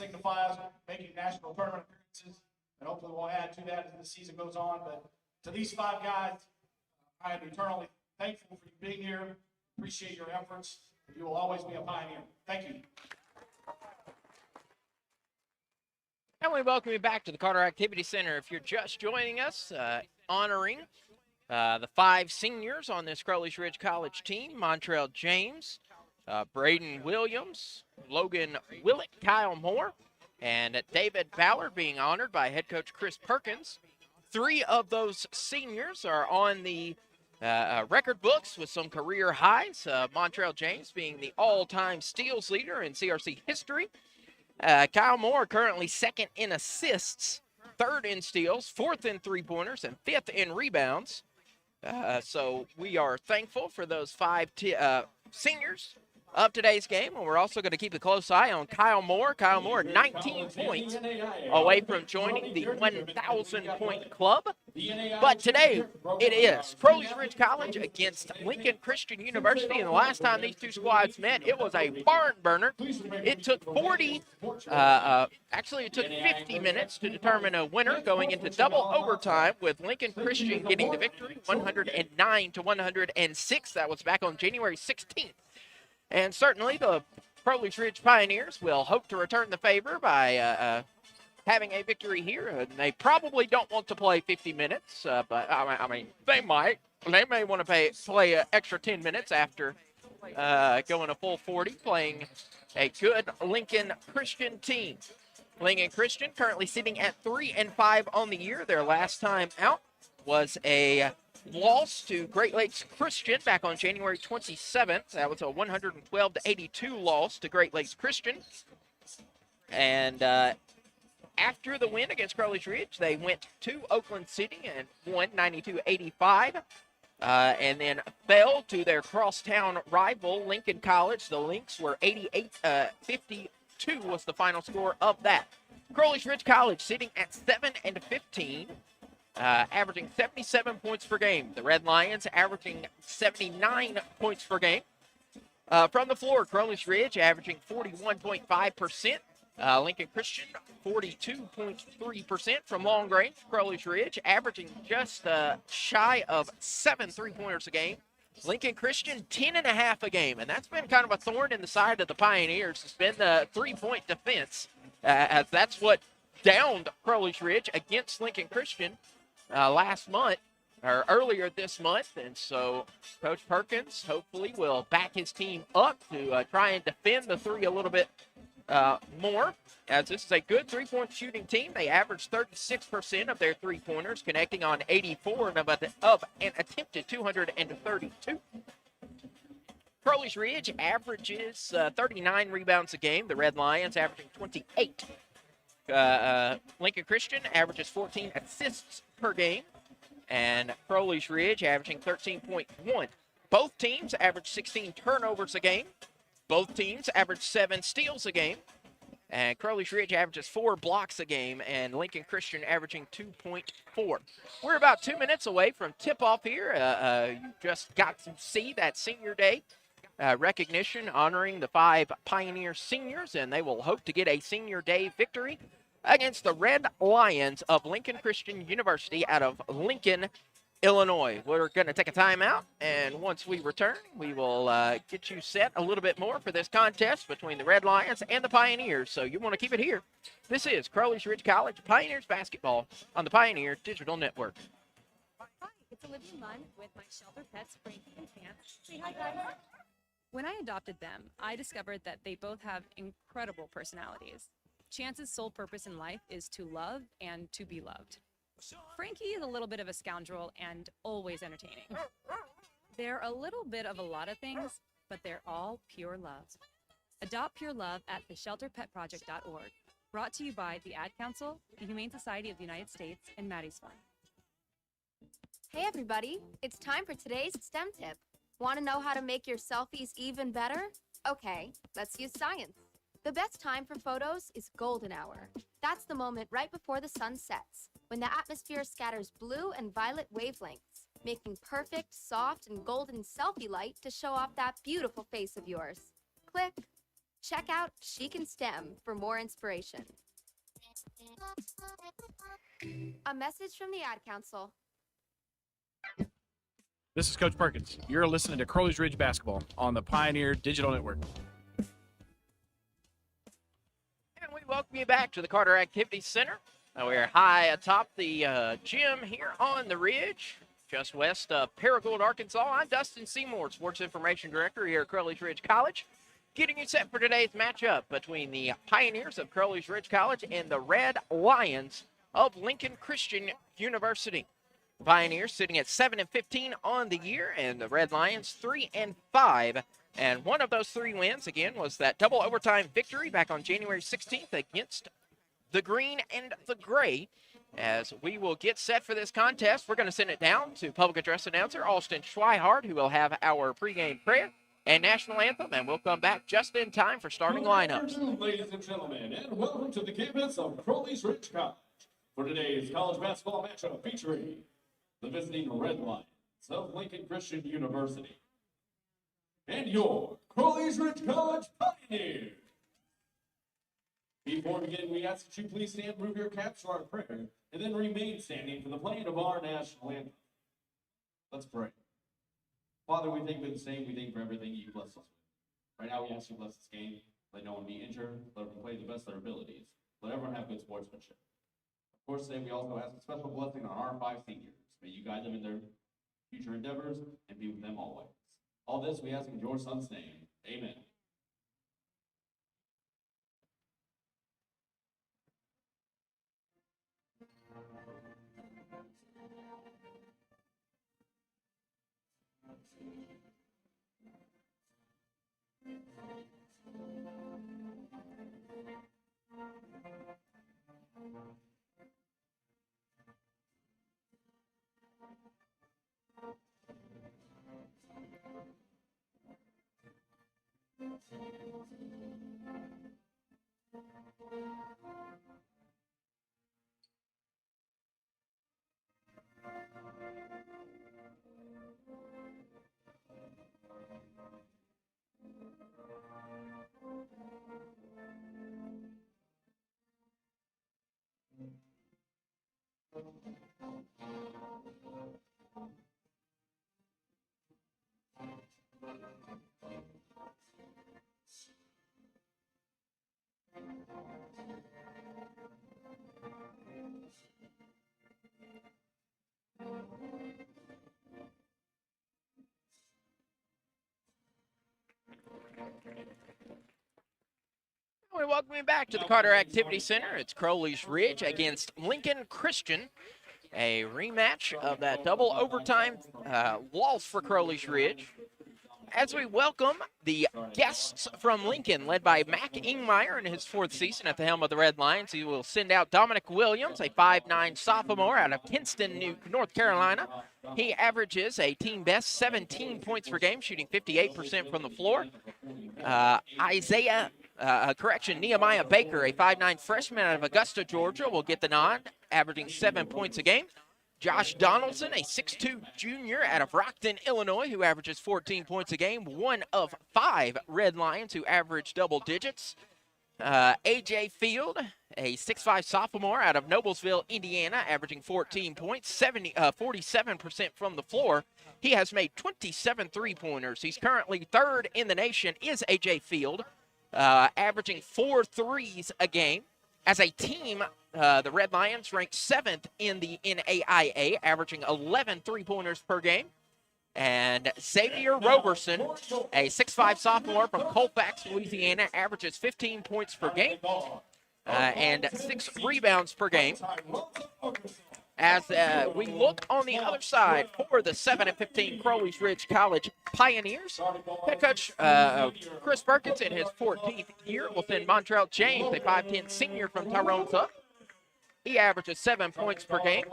signifies making national tournament appearances, and hopefully we'll add to that as the season goes on. But to these 5 guys, I am eternally thankful for you being here. Appreciate your efforts. You will always be a pioneer. Thank you. And we welcome you back to the Carter Activity Center. If you're just joining us, honoring the 5 seniors on this Crowley's Ridge College team: Montrell James, Braden Williams, Logan Willett, Kyle Moore, and David Ballard, being honored by head coach Chris Perkins. 3 of those seniors are on the record books with some career highs. Montrell James being the all-time steals leader in CRC history. Kyle Moore currently 2nd in assists, 3rd in steals, 4th in three-pointers, and 5th in rebounds. So we are thankful for those 5 seniors of today's game, and we're also going to keep a close eye on Kyle Moore. Kyle Moore, 19 points away from joining the 1,000-point club. But today, it is Crowley's Ridge College against Lincoln Christian University, and the last time these 2 squads met, it was a barn burner. It took 50 minutes to determine a winner, going into double overtime, with Lincoln Christian getting the victory, 109-106. That was back on January 16th. And certainly the Crowley's Ridge Pioneers will hope to return the favor by having a victory here. And they probably don't want to play 50 minutes, but I mean, they might. They may want to play an extra 10 minutes after going a full 40, playing a good Lincoln Christian team. Lincoln Christian currently sitting at 3-5 on the year. Their last time out was a loss to Great Lakes Christian back on January 27th. That was a 112-82 loss to Great Lakes Christian. And after the win against Crowley's Ridge, they went to Oakland City and won 92-85. And then fell to their crosstown rival, Lincoln College. The Lynx were 88-52 was the final score of that. Crowley's Ridge College sitting at 7-15. Averaging 77 points per game. The Red Lions averaging 79 points per game. From the floor, Crowley's Ridge averaging 41.5%. Lincoln Christian 42.3% from long range. Crowley's Ridge averaging just shy of 7 3-pointers a game. Lincoln Christian 10.5 a game, and that's been kind of a thorn in the side of the Pioneers. It's been the 3-point defense, as that's what downed Crowley's Ridge against Lincoln Christian last month, or earlier this month. And so Coach Perkins hopefully will back his team up to try and defend the 3 a little bit more, as this is a good 3-point shooting team. They average 36% of their 3-pointers, connecting on 84 of an attempted 232. Crowley's Ridge averages 39 rebounds a game. The Red Lions averaging 28. Lincoln Christian averages 14 assists per game, and Crowley's Ridge averaging 13.1. Both teams average 16 turnovers a game. Both teams average 7 steals a game, and Crowley's Ridge averages 4 blocks a game, and Lincoln Christian averaging 2.4. We're about 2 minutes away from tip-off here. You just got to see that Senior Day recognition honoring the 5 Pioneer seniors, and they will hope to get a Senior Day victory against the Red Lions of Lincoln Christian University out of Lincoln, Illinois. We're going to take a timeout, and once we return, we will get you set a little bit more for this contest between the Red Lions and the Pioneers, so you want to keep it here. This is Crowley's Ridge College Pioneers basketball on the Pioneer Digital Network. Hi, it's Olivia Munn with my shelter pets, Frankie and Sam. Say hi, guys. When I adopted them, I discovered that they both have incredible personalities. Chance's sole purpose in life is to love and to be loved. Frankie is a little bit of a scoundrel and always entertaining. They're a little bit of a lot of things, but they're all pure love. Adopt pure love at theshelterpetproject.org. Brought to you by the Ad Council, the Humane Society of the United States, and Maddie's Fund. Hey everybody, it's time for today's STEM tip. Want to know how to make your selfies even better? Okay, let's use science. The best time for photos is golden hour. That's the moment right before the sun sets, when the atmosphere scatters blue and violet wavelengths, making perfect, soft, and golden selfie light to show off that beautiful face of yours. Click. Check out Chic and STEM for more inspiration. A message from the Ad Council. This is Coach Perkins. You're listening to Crowley's Ridge Basketball on the Pioneer Digital Network. And we welcome you back to the Carter Activity Center. We're high atop the gym here on the Ridge, just west of Paragould, Arkansas. I'm Dustin Seymour, Sports Information Director here at Crowley's Ridge College, getting you set for today's matchup between the Pioneers of Crowley's Ridge College and the Red Lions of Lincoln Christian University. The Pioneers sitting at 7-15 on the year, and the Red Lions 3-5. And one of those 3 wins, again, was that double overtime victory back on January 16th against the Green and the Gray. As we will get set for this contest, we're going to send it down to public address announcer Austin Schweihart, who will have our pregame prayer and national anthem, and we'll come back just in time for starting lineups. Good afternoon, ladies and gentlemen, and welcome to the campus of Crowley's Ridge College for today's college basketball matchup featuring the visiting Red Lions of Lincoln Christian University and your Crowley's Ridge College Pioneers. Before we begin, we ask that you please stand, move your caps for our prayer, and then remain standing for the playing of our national anthem. Let's pray. Father, we thank you for the same. We thank you for everything you bless us with. Right now, we ask you to bless this game. Let no one be injured. Let everyone play the best of their abilities. Let everyone have good sportsmanship. Of course, today we also ask a special blessing on our 5 seniors. May you guide them in their future endeavors and be with them always. All this we ask in your son's name. Amen. We welcome you back to the Carter Activity Center. It's Crowley's Ridge against Lincoln Christian. A rematch of that double overtime loss for Crowley's Ridge. As we welcome the guests from Lincoln, led by Mac Ingmeyer in his 4th season at the helm of the Red Lions. He will send out Dominic Williams, a 5'9" sophomore out of Kinston, North Carolina. He averages a team best 17 points per game, shooting 58% from the floor. Nehemiah Baker, a 5'9" freshman out of Augusta, Georgia, will get the nod, averaging 7 points a game. Josh Donaldson, a 6'2" junior out of Rockton, Illinois, who averages 14 points a game, one of 5 Red Lions who average double digits. A.J. Field, a 6'5" sophomore out of Noblesville, Indiana, averaging 14 points, 47% from the floor. He has made 27 three-pointers. He's currently 3rd in the nation, is A.J. Field, averaging 4 threes a game. As a team, the Red Lions ranked 7th in the NAIA, averaging 11 three-pointers per game. And Xavier Roberson, a 6'5" sophomore from Colfax, Louisiana, averages 15 points per game and 6 rebounds per game. As we look on the other side for the 7-15 Crowley's Ridge College Pioneers, head coach Chris Perkins in his 14th year will send Montrell James, a 5'10" senior from Tyrone. He averages 7 points per game.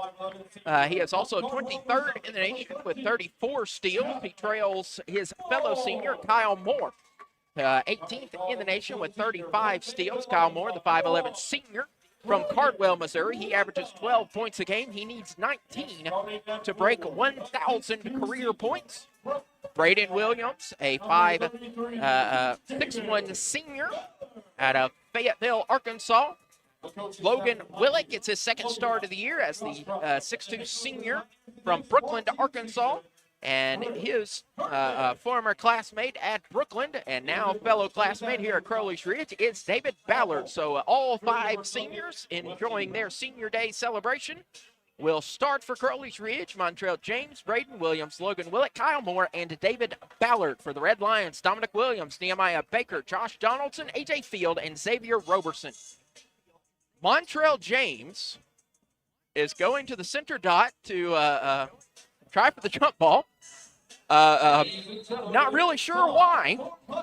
He is also 23rd in the nation with 34 steals. He trails his fellow senior, Kyle Moore, 18th in the nation with 35 steals. Kyle Moore, the 5'11" senior from Cardwell, Missouri. He averages 12 points a game. He needs 19 to break 1,000 career points. Braden Williams, a 6'1" senior out of Fayetteville, Arkansas. Logan Willick gets his second start of the year as the 6'2" senior from Brooklyn to Arkansas. And his former classmate at Brooklyn and now fellow classmate here at Crowley's Ridge is David Ballard. So all 5 seniors enjoying their senior day celebration. Will start for Crowley's Ridge, Montrell James, Braden Williams, Logan Willett, Kyle Moore, and David Ballard. For the Red Lions, Dominic Williams, Nehemiah Baker, Josh Donaldson, A.J. Field, and Xavier Roberson. Montrell James is going to the center dot to try for the jump ball. Not really sure why.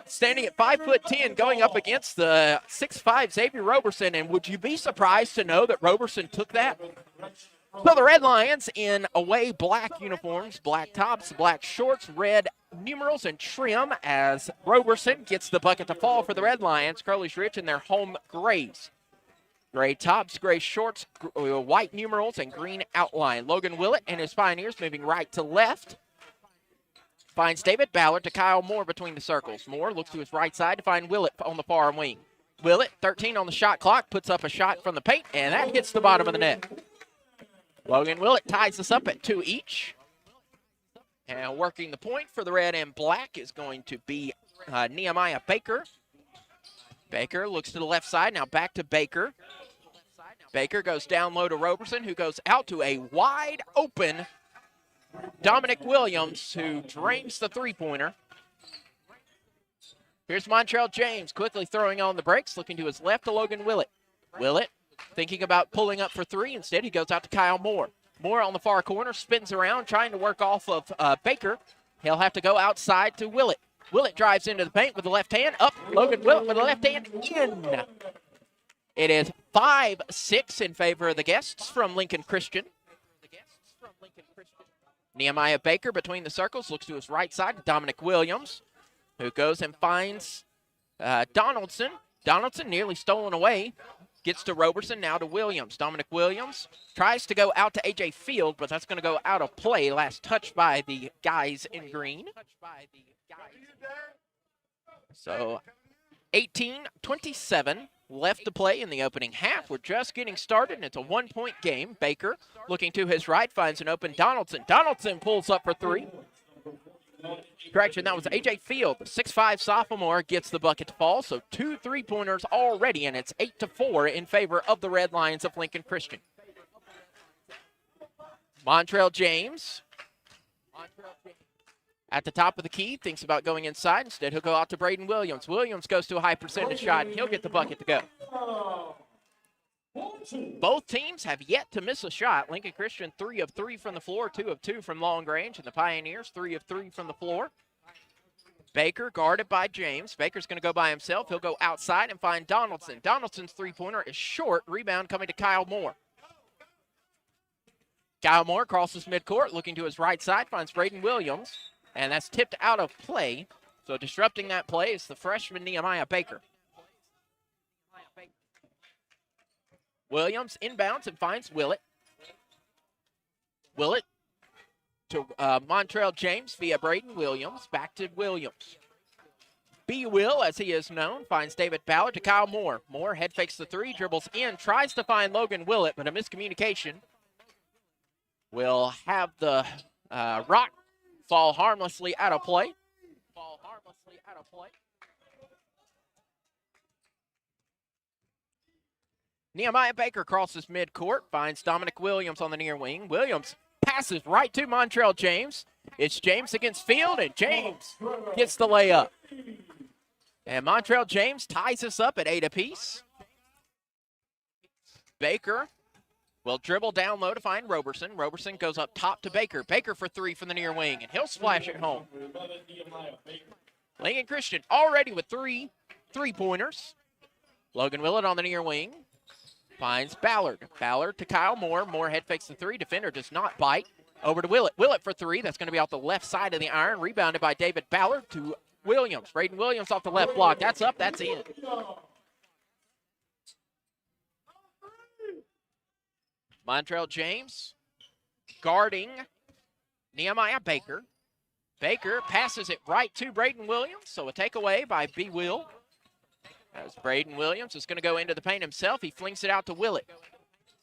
Standing at 5'10", going up against the 6'5" Xavier Roberson, and would you be surprised to know that Roberson took that? So the Red Lions in away black uniforms, black tops, black shorts, red numerals, and trim as Roberson gets the bucket to fall for the Red Lions. Crowley's Ridge in their home grays. Gray tops, gray shorts, white numerals, and green outline. Logan Willett and his Pioneers moving right to left. Finds David Ballard to Kyle Moore between the circles. Moore looks to his right side to find Willett on the far wing. Willett, 13 on the shot clock, puts up a shot from the paint, and that hits the bottom of the net. Logan Willett ties us up at 2 each. And working the point for the red and black is going to be Nehemiah Baker. Baker looks to the left side, now back to Baker. Baker goes down low to Roberson, who goes out to a wide open Dominic Williams, who drains the three-pointer. Here's Montrell James quickly throwing on the brakes, looking to his left to Logan Willett. Willett thinking about pulling up for 3. Instead, he goes out to Kyle Moore. Moore on the far corner, spins around, trying to work off of Baker. He'll have to go outside to Willett. Willett drives into the paint with the left hand. Up, Logan Willett with the left hand in. It is 5-6 in favor of the guests from Lincoln Christian. Nehemiah Baker between the circles, looks to his right side to Dominic Williams, who goes and finds Donaldson. Donaldson nearly stolen away. Gets to Roberson, now to Williams. Dominic Williams tries to go out to A.J. Field, but that's going to go out of play. Last touch by the guys in green. So 18-27 left to play in the opening half. We're just getting started, and it's a 1-point game. Baker looking to his right, finds an open Donaldson. Donaldson pulls up for 3. Correction, that was A.J. Field. The 6'5" sophomore gets the bucket to fall, so 2 3-pointers already, and it's 8-4 in favor of the Red Lions of Lincoln Christian. Montrell James at the top of the key, thinks about going inside. Instead, he'll go out to Braden Williams. Williams goes to a high percentage shot, and he'll get the bucket to go. Both teams have yet to miss a shot. Lincoln Christian 3 of 3 from the floor, 2 of 2 from long range, and the Pioneers 3 of 3 from the floor. Baker guarded by James. Baker's going to go by himself. He'll go outside and find Donaldson. Donaldson's three-pointer is short. Rebound coming to Kyle Moore. Kyle Moore crosses midcourt, looking to his right side, finds Braden Williams, and that's tipped out of play. So disrupting that play is the freshman Nehemiah Baker. Williams inbounds and finds Willett. Willett to Montrell James via Braden Williams. Back to Williams. B-Will, as he is known, finds David Ballard to Kyle Moore. Moore head fakes the 3, dribbles in, tries to find Logan Willett, but a miscommunication will have the rock fall harmlessly out of play. Nehemiah Baker crosses midcourt, finds Dominic Williams on the near wing. Williams passes right to Montrell James. It's James against Field, and James gets the layup. And Montrell James ties us up at 8 apiece. Baker will dribble down low to find Roberson. Roberson goes up top to Baker. Baker for 3 from the near wing, and he'll splash it home. Lincoln Christian already with 3 3-pointers. Logan Willett on the near wing. Finds Ballard. Ballard to Kyle Moore. Moore head fakes the 3. Defender does not bite. Over to Willett. Willett for 3. That's going to be off the left side of the iron. Rebounded by David Ballard to Williams. Braden Williams off the left block. That's up. That's in. Montrell James guarding Nehemiah Baker. Baker passes it right to Braden Williams, so a takeaway by B. Will. As Braden Williams is going to go into the paint himself, he flings it out to Willett.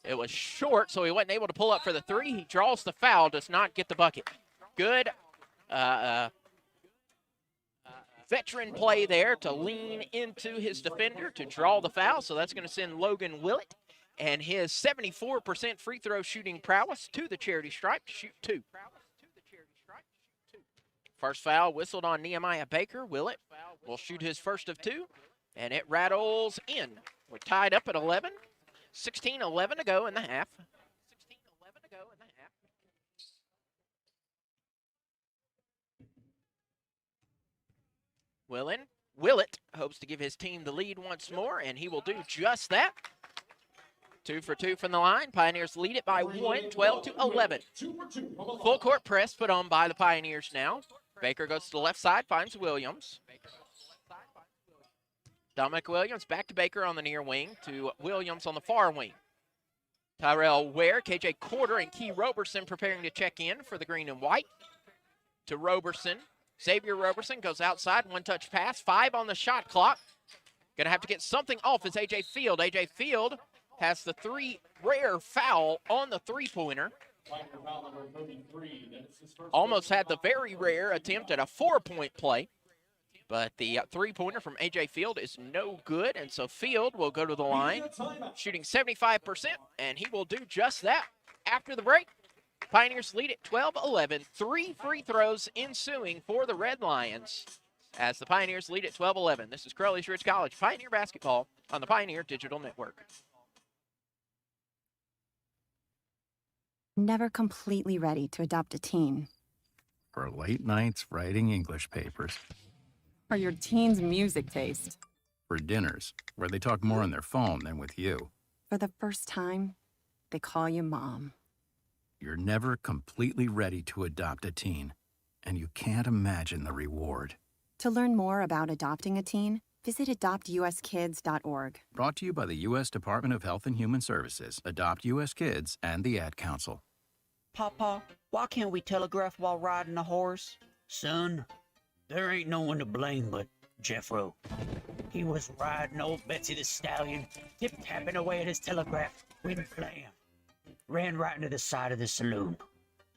It was short, so he wasn't able to pull up for the three. He draws the foul, does not get the bucket. Good veteran play there to lean into his defender to draw the foul, so that's going to send Logan Willett and his 74% free throw shooting prowess to the charity stripe to shoot 2. First foul whistled on Nehemiah Baker. Willett will shoot his first of 2, and it rattles in. We're tied up at 11. 16-11 to go in the half. Willett hopes to give his team the lead once more, and he will do just that. 2 for 2 from the line. Pioneers lead it by 1, 12-11. Full court press put on by the Pioneers now. Baker goes to the left side, finds Williams. Dominic Williams back to Baker on the near wing to Williams on the far wing. Tyrell Ware, KJ Corder, and Key Roberson preparing to check in for the green and white. To Roberson. Xavier Roberson goes outside, one-touch pass, 5 on the shot clock. Going to have to get something off as A.J. Field. A.J. Field has the rare foul on the three-pointer. Almost had the very rare attempt at a 4-point play. But the three-pointer from A.J. Field is no good, and so Field will go to the line, shooting 75%, and he will do just that. After the break, Pioneers lead at 12-11. 3 free throws ensuing for the Red Lions as the Pioneers lead at 12-11. This is Crowley's Ridge College Pioneer Basketball on the Pioneer Digital Network. Never completely ready to adopt a teen. For late nights writing English papers. Or your teen's music taste. For dinners, where they talk more on their phone than with you. For the first time, they call you mom. You're never completely ready to adopt a teen, and you can't imagine the reward. To learn more about adopting a teen, visit adoptuskids.org. Brought to you by the U.S. Department of Health and Human Services, Adopt U.S. Kids, and the Ad Council. Papa, why can't we telegraph while riding a horse? Son, there ain't no one to blame but Jeffro. He was riding old Betsy the Stallion, tip-tapping away at his telegraph, when blam, ran right into the side of the saloon.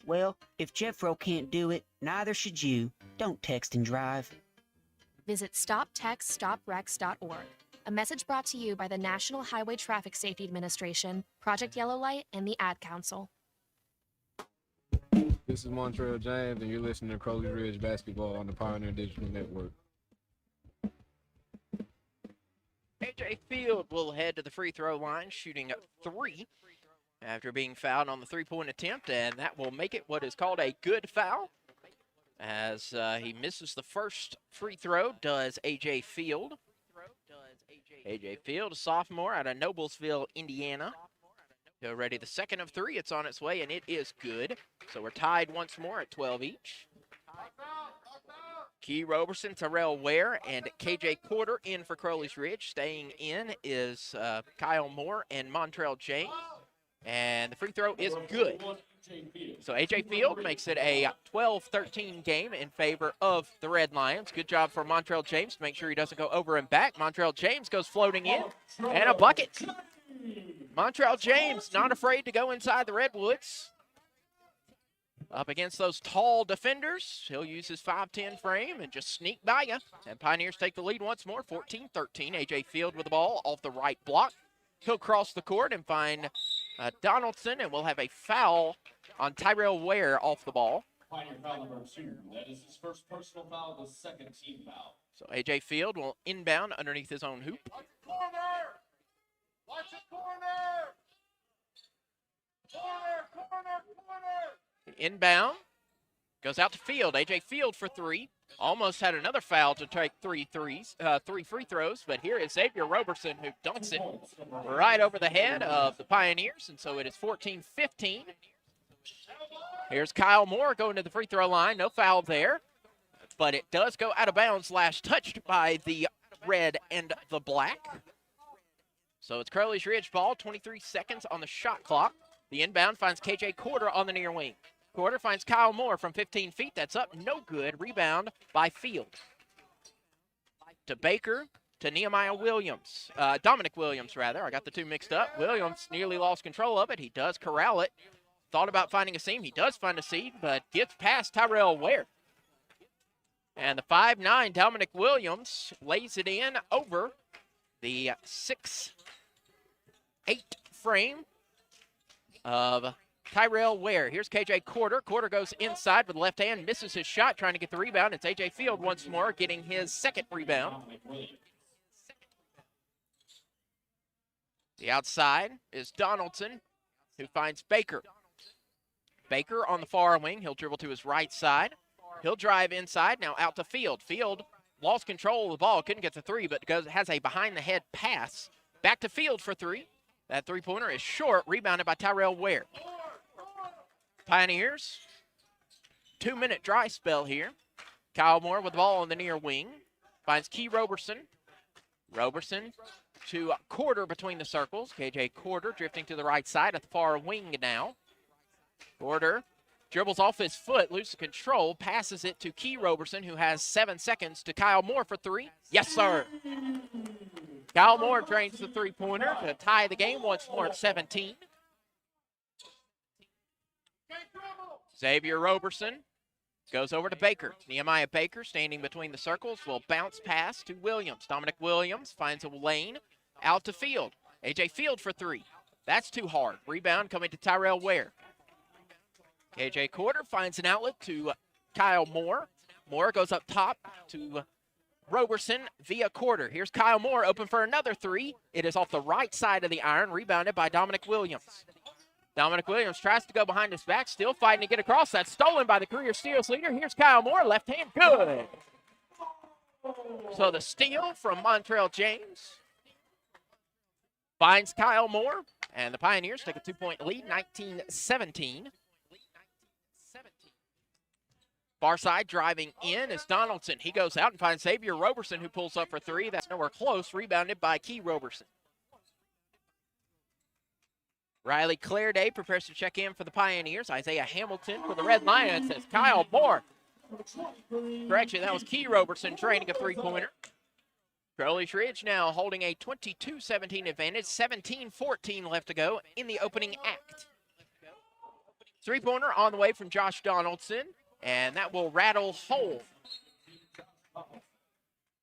Well, if Jeffro can't do it, neither should you. Don't text and drive. Visit StopTextStopWrecks.org. A message brought to you by the National Highway Traffic Safety Administration, Project Yellow Light, and the Ad Council. This is Montrell James, and you're listening to Crowley Ridge Basketball on the Pioneer Digital Network. A.J. Field will head to the free throw line, shooting 3 after being fouled on the three-point attempt, and that will make it what is called a good foul, as he misses the first free throw, does A.J. Field. A.J. Field, a sophomore out of Noblesville, Indiana. He'll ready the second of 3. It's on its way, and it is good. So we're tied once more at 12 each. Key Roberson, Terrell Ware, and KJ Corder in for Crowley's Ridge. Staying in is Kyle Moore and Montrell James. And the free throw is good. So A.J. Field makes it a 12-13 game in favor of the Red Lions. Good job for Montrell James to make sure he doesn't go over and back. Montrell James goes floating in, and a bucket. Montrell James not afraid to go inside the Redwoods. Up against those tall defenders, he'll use his 5'10 frame and just sneak by you. And Pioneers take the lead once more, 14-13. A.J. Field with the ball off the right block. He'll cross the court and find Donaldson, and we'll have a foul on Tyrell Ware off the ball. Pioneer foul number 2. That is his first personal foul, the second team foul. So A.J. Field will inbound underneath his own hoop. Watch the corner! Inbound. Goes out to Field. A.J. Field for 3. Almost had another foul to take 3 free throws, but here is Xavier Roberson who dunks it right over the head of the Pioneers, and so it is 14-15. Here's Kyle Moore going to the free throw line. No foul there, but it does go out of bounds, last touched by the red and the black. So it's Crowley's Ridge ball, 23 seconds on the shot clock. The inbound finds KJ Corder on the near wing. Quarter finds Kyle Moore from 15 feet. That's up, no good. Rebound by Field. To Baker, to Nehemiah Williams. Dominic Williams, rather. I got the two mixed up. Williams nearly lost control of it. He does corral it. Thought about finding a seam. He does find a seam, but gets past Tyrell Ware. And the 5'9", Dominic Williams lays it in over the 6'8" frame of Tyrell Ware. Here's KJ Quarter. Quarter goes inside with the left hand, misses his shot, trying to get the rebound. It's A.J. Field once more, getting his second rebound. The outside is Donaldson, who finds Baker. Baker on the far wing. He'll dribble to his right side. He'll drive inside, now out to Field. Field lost control of the ball, couldn't get the three, but has a behind-the-head pass. Back to Field for three. That three-pointer is short, rebounded by Tyrell Ware. Pioneers, 2-minute dry spell here. Kyle Moore with the ball on the near wing. Finds Key Roberson. Roberson to Quarter between the circles. KJ Quarter drifting to the right side at the far wing now. Quarter dribbles off his foot, loses control, passes it to Key Roberson, who has 7 seconds, to Kyle Moore for three. Yes, sir. Kyle Moore drains the three-pointer to tie the game once more at 17. Xavier Roberson goes over to Baker. Nehemiah Baker, standing between the circles, will bounce pass to Williams. Dominic Williams finds a lane out to Field. A.J. Field for three. That's too hard. Rebound coming to Tyrell Ware. KJ Quarter finds an outlet to Kyle Moore. Moore goes up top to Roberson via Quarter. Here's Kyle Moore open for another three. It is off the right side of the iron, rebounded by Dominic Williams. Dominic Williams tries to go behind his back, still fighting to get across. That's stolen by the career steals leader. Here's Kyle Moore, left hand, good. So the steal from Montrell James finds Kyle Moore, and the Pioneers take a 2-point lead, 19-17. Far side driving in is Donaldson. He goes out and finds Xavier Roberson, who pulls up for three. That's nowhere close, rebounded by Key Roberson. Riley Clairday prepares to check in for the Pioneers. Isaiah Hamilton for the Red Lions says Kyle Moore. Correction, that was Key Roberson training a three-pointer. Crowley's Ridge now holding a 22-17 advantage, 17-14 left to go in the opening act. Three-pointer on the way from Josh Donaldson, and that will rattle home.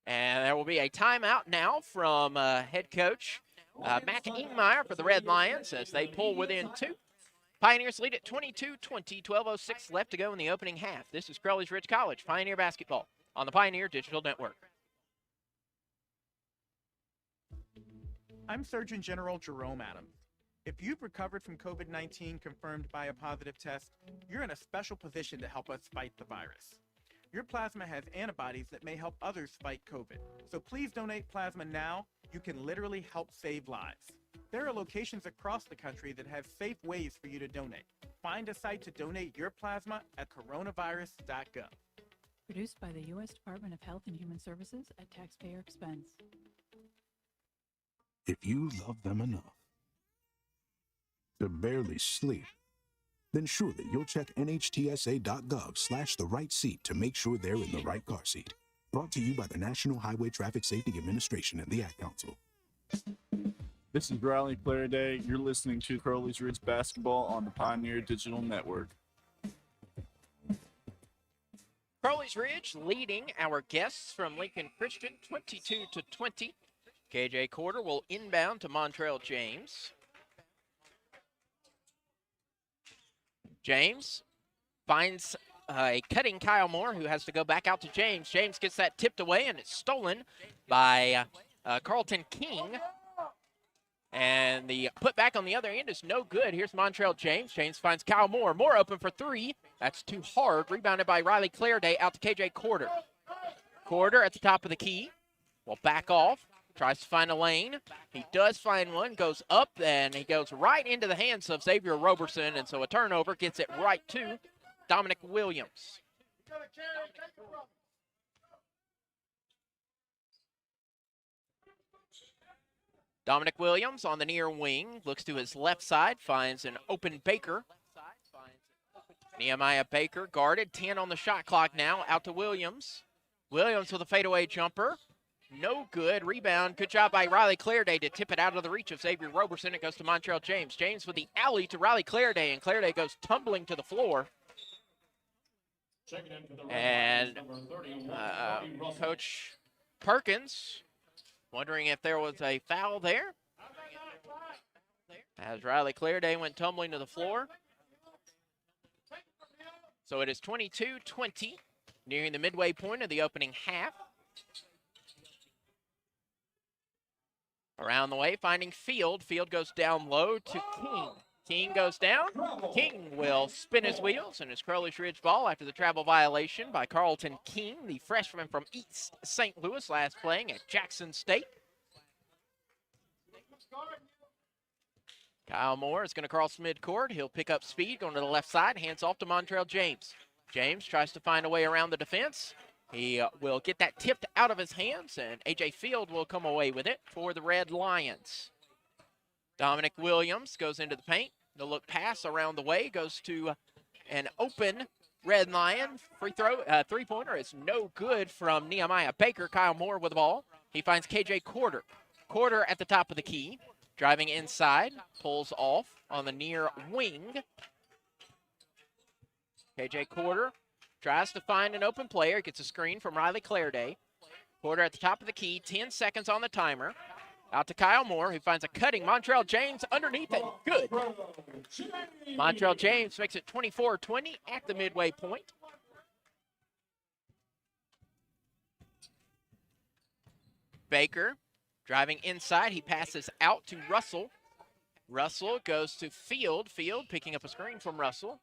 And there will be a timeout now from head coach Matt Ingmeyer for the Red Lions as they pull within two. Pioneers lead at 22-20, 12:06 left to go in the opening half. This is Crowley's Ridge College Pioneer basketball on the Pioneer Digital Network. I'm Surgeon General Jerome Adams. If you've recovered from COVID-19 confirmed by a positive test, you're in a special position to help us fight the virus. Your plasma has antibodies that may help others fight COVID. So please donate plasma now. You can literally help save lives. There are locations across the country that have safe ways for you to donate. Find a site to donate your plasma at coronavirus.gov. Produced by the U.S. Department of Health and Human Services at taxpayer expense. If you love them enough to barely sleep, then surely you'll check nhtsa.gov/the right seat to make sure they're in the right car seat. Brought to you by the National Highway Traffic Safety Administration and the Ad Council. This is Riley Clairday. You're listening to Crowley's Ridge Basketball on the Pioneer Digital Network. Crowley's Ridge leading our guests from Lincoln Christian 22-20. KJ Quarter will inbound to Montrell James. James finds a cutting Kyle Moore, who has to go back out to James. James gets that tipped away, and it's stolen by Carlton King. And the putback on the other end is no good. Here's Montrell James. James finds Kyle Moore. Moore open for three. That's too hard. Rebounded by Riley Clairday out to KJ Quarter. Quarter at the top of the key. Will back off. Tries to find a lane. He does find one, goes up, and he goes right into the hands of Xavier Roberson, and so a turnover gets it right to Dominic Williams. Dominic Williams on the near wing, looks to his left side, finds an open Baker. Nehemiah Baker guarded, 10 on the shot clock now, out to Williams. Williams with a fadeaway jumper. No good. Rebound. Good job by Riley Clairday to tip it out of the reach of Xavier Roberson. It goes to Montreal James. James with the alley to Riley Clairday, and Clairday goes tumbling to the floor. And Coach Perkins wondering if there was a foul there, as Riley Clairday went tumbling to the floor. So it is 22-20, nearing the midway point of the opening half. Around the way, finding Field. Field goes down low to King. King goes down. King will spin his wheels, and it's Crowley's Ridge ball after the travel violation by Carlton King, the freshman from East St. Louis, last playing at Jackson State. Kyle Moore is going to cross midcourt. He'll pick up speed, going to the left side, hands off to Montreal James. James tries to find a way around the defense. He will get that tipped out of his hands, and A.J. Field will come away with it for the Red Lions. Dominic Williams goes into the paint. The look pass around the way goes to an open Red Lion. Free throw, three-pointer is no good from Nehemiah Baker. Kyle Moore with the ball. He finds K.J. Quarter. Quarter at the top of the key. Driving inside, pulls off on the near wing. K.J. Quarter tries to find an open player. Gets a screen from Riley Clairday. Quarter at the top of the key, 10 seconds on the timer. Out to Kyle Moore, who finds a cutting Montreal James underneath it. Good. Montreal James makes it 24-20 at the midway point. Baker driving inside. He passes out to Russell. Russell goes to Field. Field picking up a screen from Russell.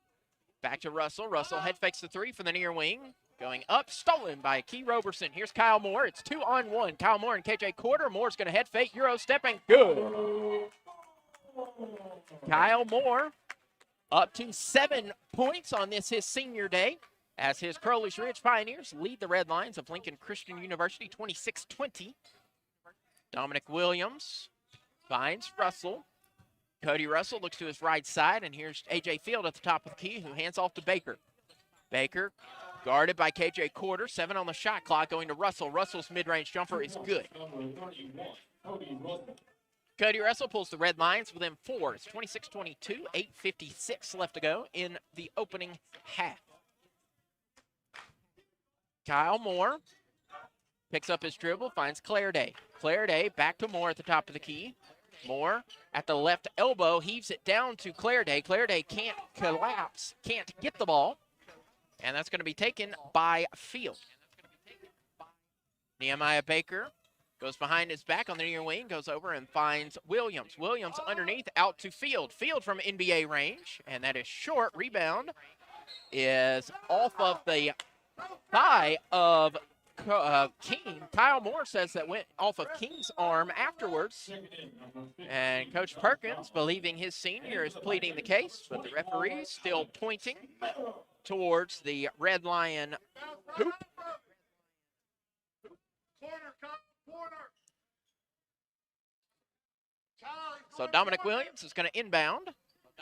Back to Russell. Russell head fakes the three from the near wing. Going up, stolen by Key Roberson. Here's Kyle Moore. It's 2-on-1. Kyle Moore and KJ Quarter. Moore's going to head fake, Euro stepping. Good. Kyle Moore up to 7 points on this, his senior day, as his Crowley's Ridge Pioneers lead the Red Lions of Lincoln Christian University 26-20. Dominic Williams finds Russell. Cody Russell looks to his right side, and here's A.J. Field at the top of the key, who hands off to Baker. Baker guarded by K.J. Quarter, 7 on the shot clock, going to Russell. Russell's mid-range jumper is good. Cody Russell pulls the Red Lions within 4. It's 26-22, 8:56 left to go in the opening half. Kyle Moore picks up his dribble, finds Clairday. Clairday back to Moore at the top of the key. Moore at the left elbow, heaves it down to Clairday. Clairday can't collapse, can't get the ball. And that's going to be taken by Field. Nehemiah Baker goes behind his back on the near wing, goes over and finds Williams. Williams underneath, out to Field. Field from NBA range, and that is short. Rebound is off of the thigh of King. Kyle Moore says that went off of King's arm afterwards. And Coach Perkins, believing his senior, is pleading the case, but the referee is still pointing towards the Red Lion hoop. So Dominic Williams is going to inbound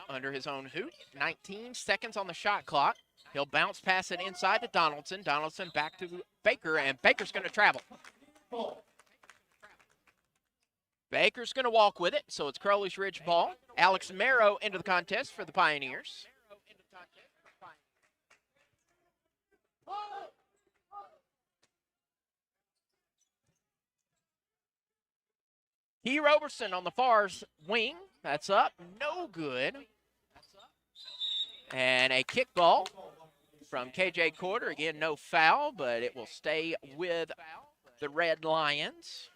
under his own hoop. 19 seconds on the shot clock. He'll bounce pass it inside to Donaldson. Donaldson back to Baker, and Baker's going to travel. Baker's going to walk with it, so it's Crowley's Ridge ball. Alex Merrow into the contest for the Pioneers. Key Roberson on the far wing. That's up. No good. And a kickball from K.J. Quarter. Again, no foul, but it will stay with the Red Lions.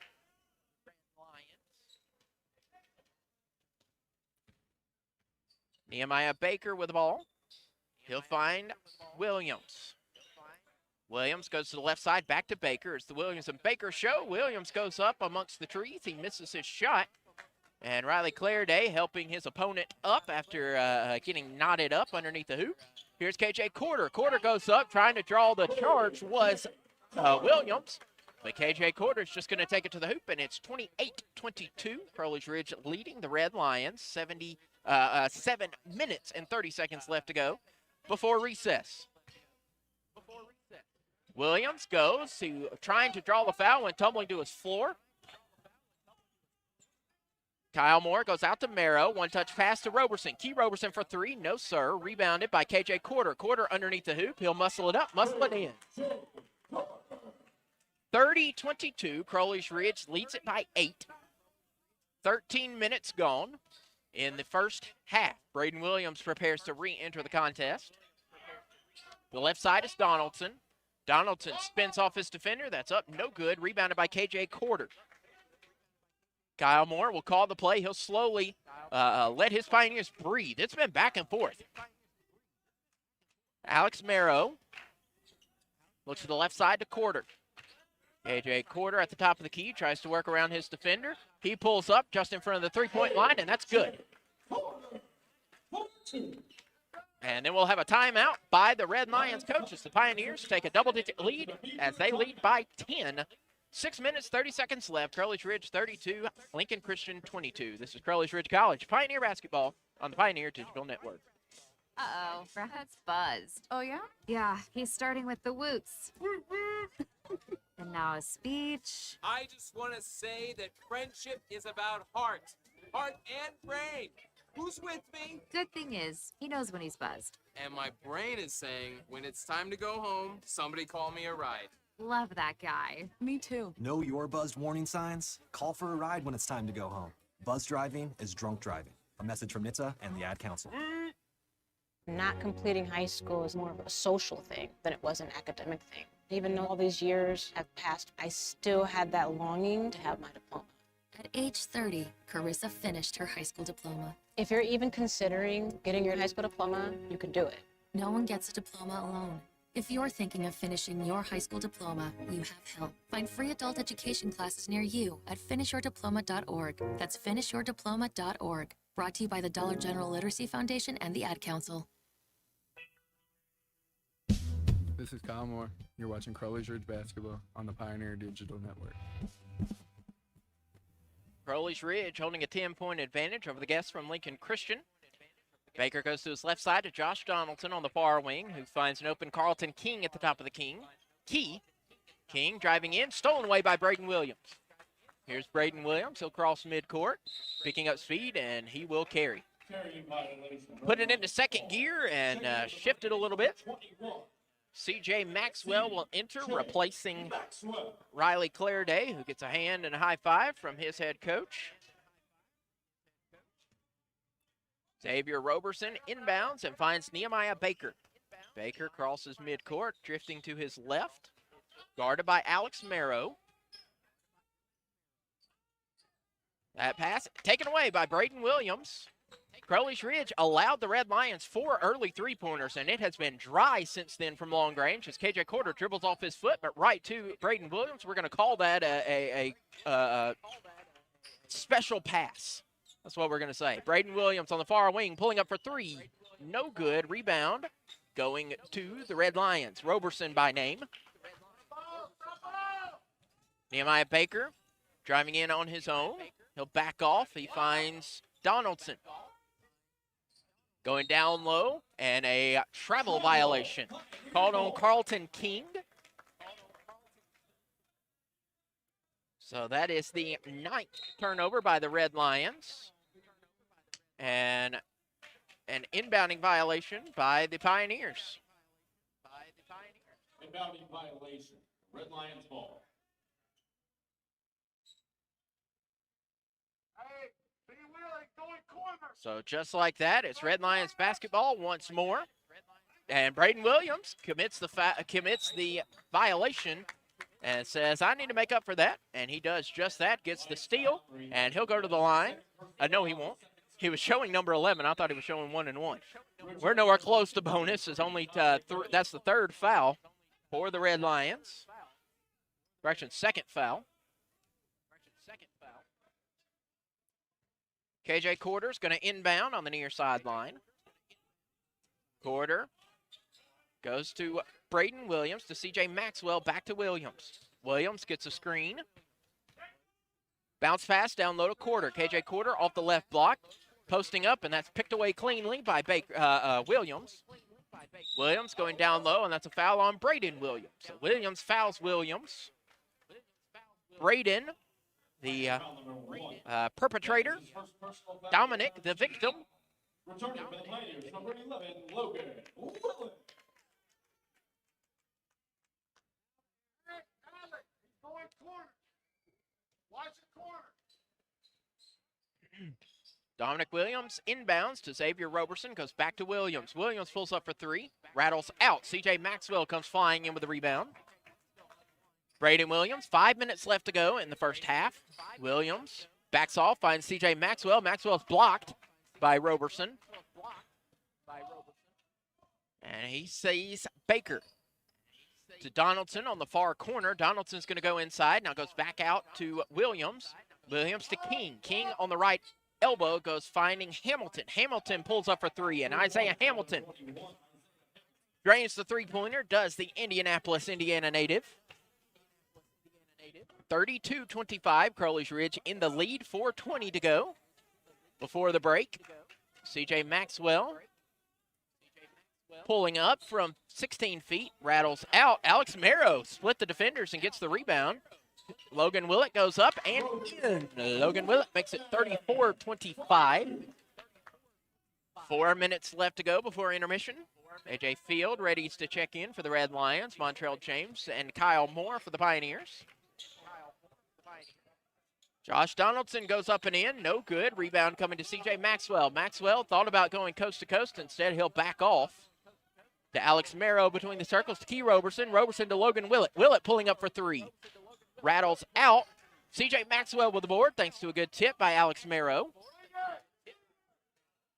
Nehemiah Baker with the ball. He'll find Williams. Williams goes to the left side, back to Baker. It's the Williams and Baker show. Williams goes up amongst the trees. He misses his shot. And Riley Clairday helping his opponent up after getting knotted up underneath the hoop. Here's K.J. Quarter. Quarter goes up, trying to draw the charge was Williams. But K.J. Quarter's just going to take it to the hoop, and it's 28-22. Crowley's Ridge leading the Red Lions. 7 minutes and 30 seconds left to go. before recess. Williams goes to trying to draw the foul when tumbling to his floor. Kyle Moore goes out to Merrow. One-touch pass to Roberson. Key Roberson for three. No, sir. Rebounded by KJ Quarter. Quarter underneath the hoop. He'll muscle it up, muscle it in. 30-22. Crowley's Ridge leads it by 8. 13 minutes gone in the first half. Braden Williams prepares to re-enter the contest. The left side is Donaldson. Donaldson spins off his defender. That's up, no good. Rebounded by KJ Quarter. Kyle Moore will call the play. He'll slowly let his Pioneers breathe. It's been back and forth. Alex Merrow looks to the left side to Quarter. KJ Quarter at the top of the key, tries to work around his defender. He pulls up just in front of the three-point line, and that's good. And then we'll have a timeout by the Red Lions coaches. The Pioneers take a double-digit lead as they lead by 10. 6 minutes, 30 seconds left. Crowley's Ridge 32, Lincoln Christian 22. This is Crowley's Ridge College Pioneer basketball on the Pioneer Digital Network. Uh-oh, Brad's buzzed. Oh, yeah? Yeah, he's starting with the woots. And now a speech. I just want to say that friendship is about heart and brain. Who's with me? Good thing is, he knows when he's buzzed. And my brain is saying, when it's time to go home, somebody call me a ride. Love that guy. Me too. Know your buzzed warning signs? Call for a ride when it's time to go home. Buzz driving is drunk driving. A message from NHTSA and the Ad Council. Not completing high school is more of a social thing than it was an academic thing. Even though all these years have passed, I still had that longing to have my diploma. At age 30, Carissa finished her high school diploma. If you're even considering getting your high school diploma, you can do it. No one gets a diploma alone. If you're thinking of finishing your high school diploma, you have help. Find free adult education classes near you at finishyourdiploma.org. That's finishyourdiploma.org. Brought to you by the Dollar General Literacy Foundation and the Ad Council. This is Kyle Moore. You're watching Crowley's Ridge basketball on the Pioneer Digital Network. Crowley's Ridge holding a 10-point advantage over the guests from Lincoln Christian. Baker goes to his left side to Josh Donaldson on the far wing, who finds an open Carlton King at the top of the key. King driving in, stolen away by Braden Williams. Here's Braden Williams. He'll cross midcourt, picking up speed, and he will carry. Put it into second gear and shift it a little bit. C.J. Maxwell will enter, replacing Riley Clairday, who gets a hand and a high five from his head coach. Xavier Roberson inbounds and finds Nehemiah Baker. Baker crosses midcourt, drifting to his left, guarded by Alex Merrow. That pass taken away by Braden Williams. Crowley's Ridge allowed the Red Lions 4 early three-pointers, and it has been dry since then from long range as KJ Quarter dribbles off his foot, but right to Braden Williams. We're going to call that a special pass. That's what we're going to say. Braden Williams on the far wing, pulling up for three. No good. Rebound going to the Red Lions. Roberson by name. Nehemiah Baker driving in on his own. He'll back off. He finds Donaldson. Going down low, and a travel violation called on Carlton King. So that is the 9th turnover by the Red Lions. And an inbounding violation by the Pioneers. Inbounding violation. Red Lions ball. So just like that, it's Red Lions basketball once more. And Braden Williams commits the violation and says, I need to make up for that. And he does just that, gets the steal, and he'll go to the line. No, he won't. He was showing number 11. I thought he was showing 1 and 1. We're nowhere close to bonus. It's only that's the 3rd foul for the Red Lions. Correction, 2nd foul. KJ Quarter's going to inbound on the near sideline. Quarter goes to Braden Williams to C.J. Maxwell, back to Williams. Williams gets a screen. Bounce pass down low to Quarter. KJ Quarter off the left block, posting up, and that's picked away cleanly by Williams. Williams going down low, and that's a foul on Braden Williams. So Williams fouls Williams. Braden, the perpetrator. Dominic, the victim. Returning for the Pioneers, number 11, Logan Willis. Dominic Williams inbounds to Xavier Roberson, goes back to Williams. Williams pulls up for three, rattles out. CJ Maxwell comes flying in with the rebound. Braden Williams, 5 minutes left to go in the first half. Williams backs off, finds CJ Maxwell. Maxwell's blocked by Roberson. And he sees Baker to Donaldson on the far corner. Donaldson's going to go inside, now goes back out to Williams. Williams to King. King on the right elbow goes finding Hamilton. Hamilton pulls up for three, and Isaiah Hamilton drains the three-pointer, does the Indianapolis, Indiana native. 32-25, Crowley's Ridge in the lead, 4:20 to go before the break. CJ Maxwell pulling up from 16 feet, rattles out. Alex Marrow split the defenders and gets the rebound. Logan Willett goes up and in. Logan Willett makes it 34-25. 4 minutes left to go before intermission. A.J. Field ready to check in for the Red Lions. Montrell James and Kyle Moore for the Pioneers. Josh Donaldson goes up and in. No good. Rebound coming to C.J. Maxwell. Maxwell thought about going coast to coast. Instead, he'll back off to Alex Marrow between the circles to Key Roberson. Roberson to Logan Willett. Willett pulling up for three. Rattles out. C.J. Maxwell with the board thanks to a good tip by Alex Marrow.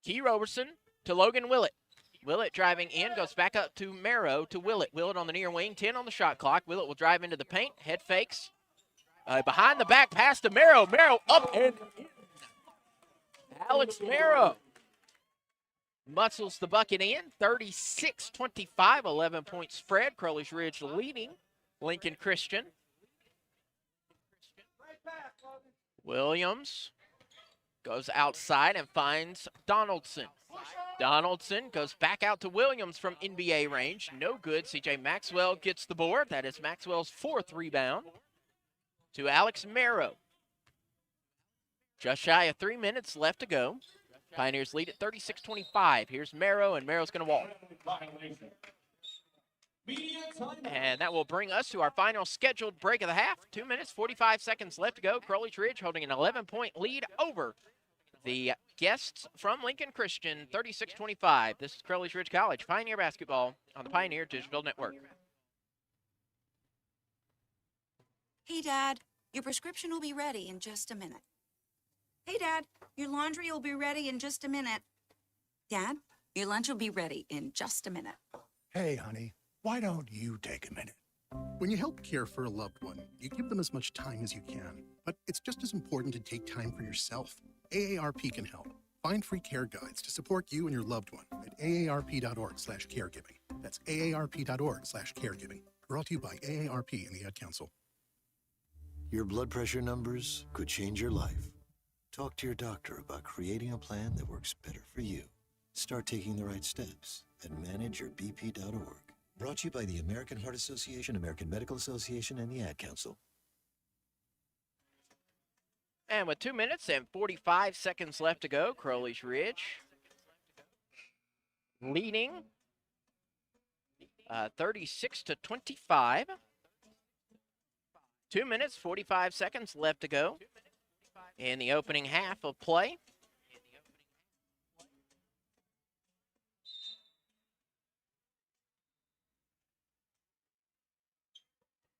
Key Roberson to Logan Willett. Willett driving in, goes back up to Marrow to Willett. Willett on the near wing, 10 on the shot clock. Willett will drive into the paint, head fakes. Behind the back pass to Marrow. Marrow up and in. Alex Marrow muscles the bucket in. 36-25, 11-point spread. Crowley's Ridge leading Lincoln Christian. Williams goes outside and finds Donaldson. Donaldson goes back out to Williams from NBA range. No good. C.J. Maxwell gets the board. That is Maxwell's fourth rebound. To Alex Marrow. Just shy of 3 minutes left to go. Pioneers lead at 36-25. Here's Marrow, and Marrow's going to walk. And that will bring us to our final scheduled break of the half. 2 minutes, 45 seconds left to go. Crowley's Ridge holding an 11-point lead over the guests from Lincoln Christian, 36-25. This is Crowley's Ridge College Pioneer basketball on the Pioneer Digital Network. Hey, Dad, your prescription will be ready in just a minute. Hey, Dad, your laundry will be ready in just a minute. Dad, your lunch will be ready in just a minute. Hey, honey, why don't you take a minute? When you help care for a loved one, you give them as much time as you can. But it's just as important to take time for yourself. AARP can help. Find free care guides to support you and your loved one at aarp.org/caregiving. That's aarp.org/caregiving. Brought to you by AARP and the Ad Council. Your blood pressure numbers could change your life. Talk to your doctor about creating a plan that works better for you. Start taking the right steps at manageyourBP.org. Brought to you by the American Heart Association, American Medical Association, and the Ad Council. And with 2 minutes and 45 seconds left to go, Crowley's Ridge leading 36-25. 2 minutes, 45 seconds left to go in the opening half of play.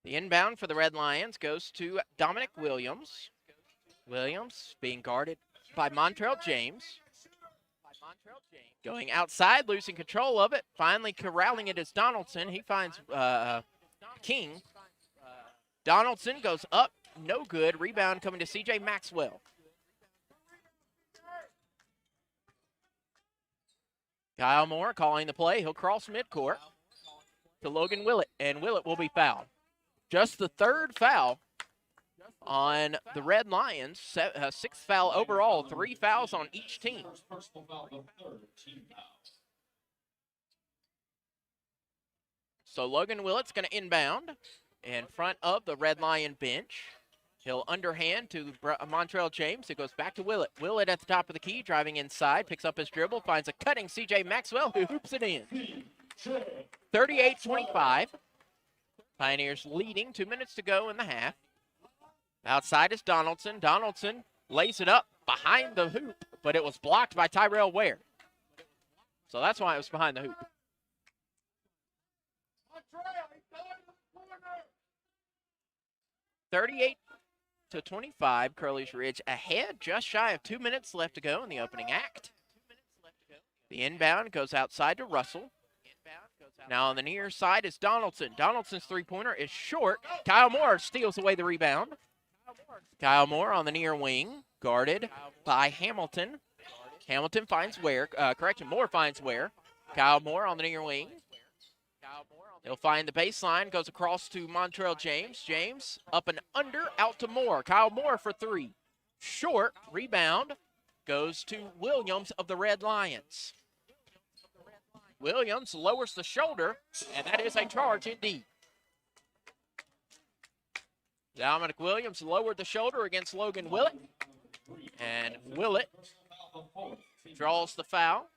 The inbound for the Red Lions goes to Dominic Williams. Williams being guarded by Montrell James. Going outside, losing control of it. Finally corralling it is Donaldson. He finds King. Donaldson goes up, no good. Rebound coming to C.J. Maxwell. Kyle Moore calling the play. He'll cross midcourt to Logan Willett, and Willett will be fouled. Just the third foul on the Red Lions. Sixth foul overall, 3 fouls on each team. So Logan Willett's going to inbound in front of the Red Lion bench. He'll underhand to Montrell James. It goes back to Willett. Willett at the top of the key, driving inside, picks up his dribble, finds a cutting C.J. Maxwell, who hoops it in. 38-25. Pioneers leading, 2 minutes to go in the half. Outside is Donaldson. Donaldson lays it up behind the hoop, but it was blocked by Tyrell Ware. So that's why it was behind the hoop. (38-25), Crowley's Ridge ahead, just shy of 2 minutes left to go in the opening act. The inbound goes outside to Russell. Now on the near side is Donaldson. Donaldson's three-pointer is short. Kyle Moore steals away the rebound. Kyle Moore on the near wing, guarded by Hamilton. Hamilton finds Ware. Moore finds Ware. Kyle Moore on the near wing. He'll find the baseline, goes across to Montrell James. James up and under, out to Moore. Kyle Moore for three. Short, rebound, goes to Williams of the Red Lions. Williams lowers the shoulder, and that is a charge indeed. Dominic Williams lowered the shoulder against Logan Willett, and Willett draws the foul.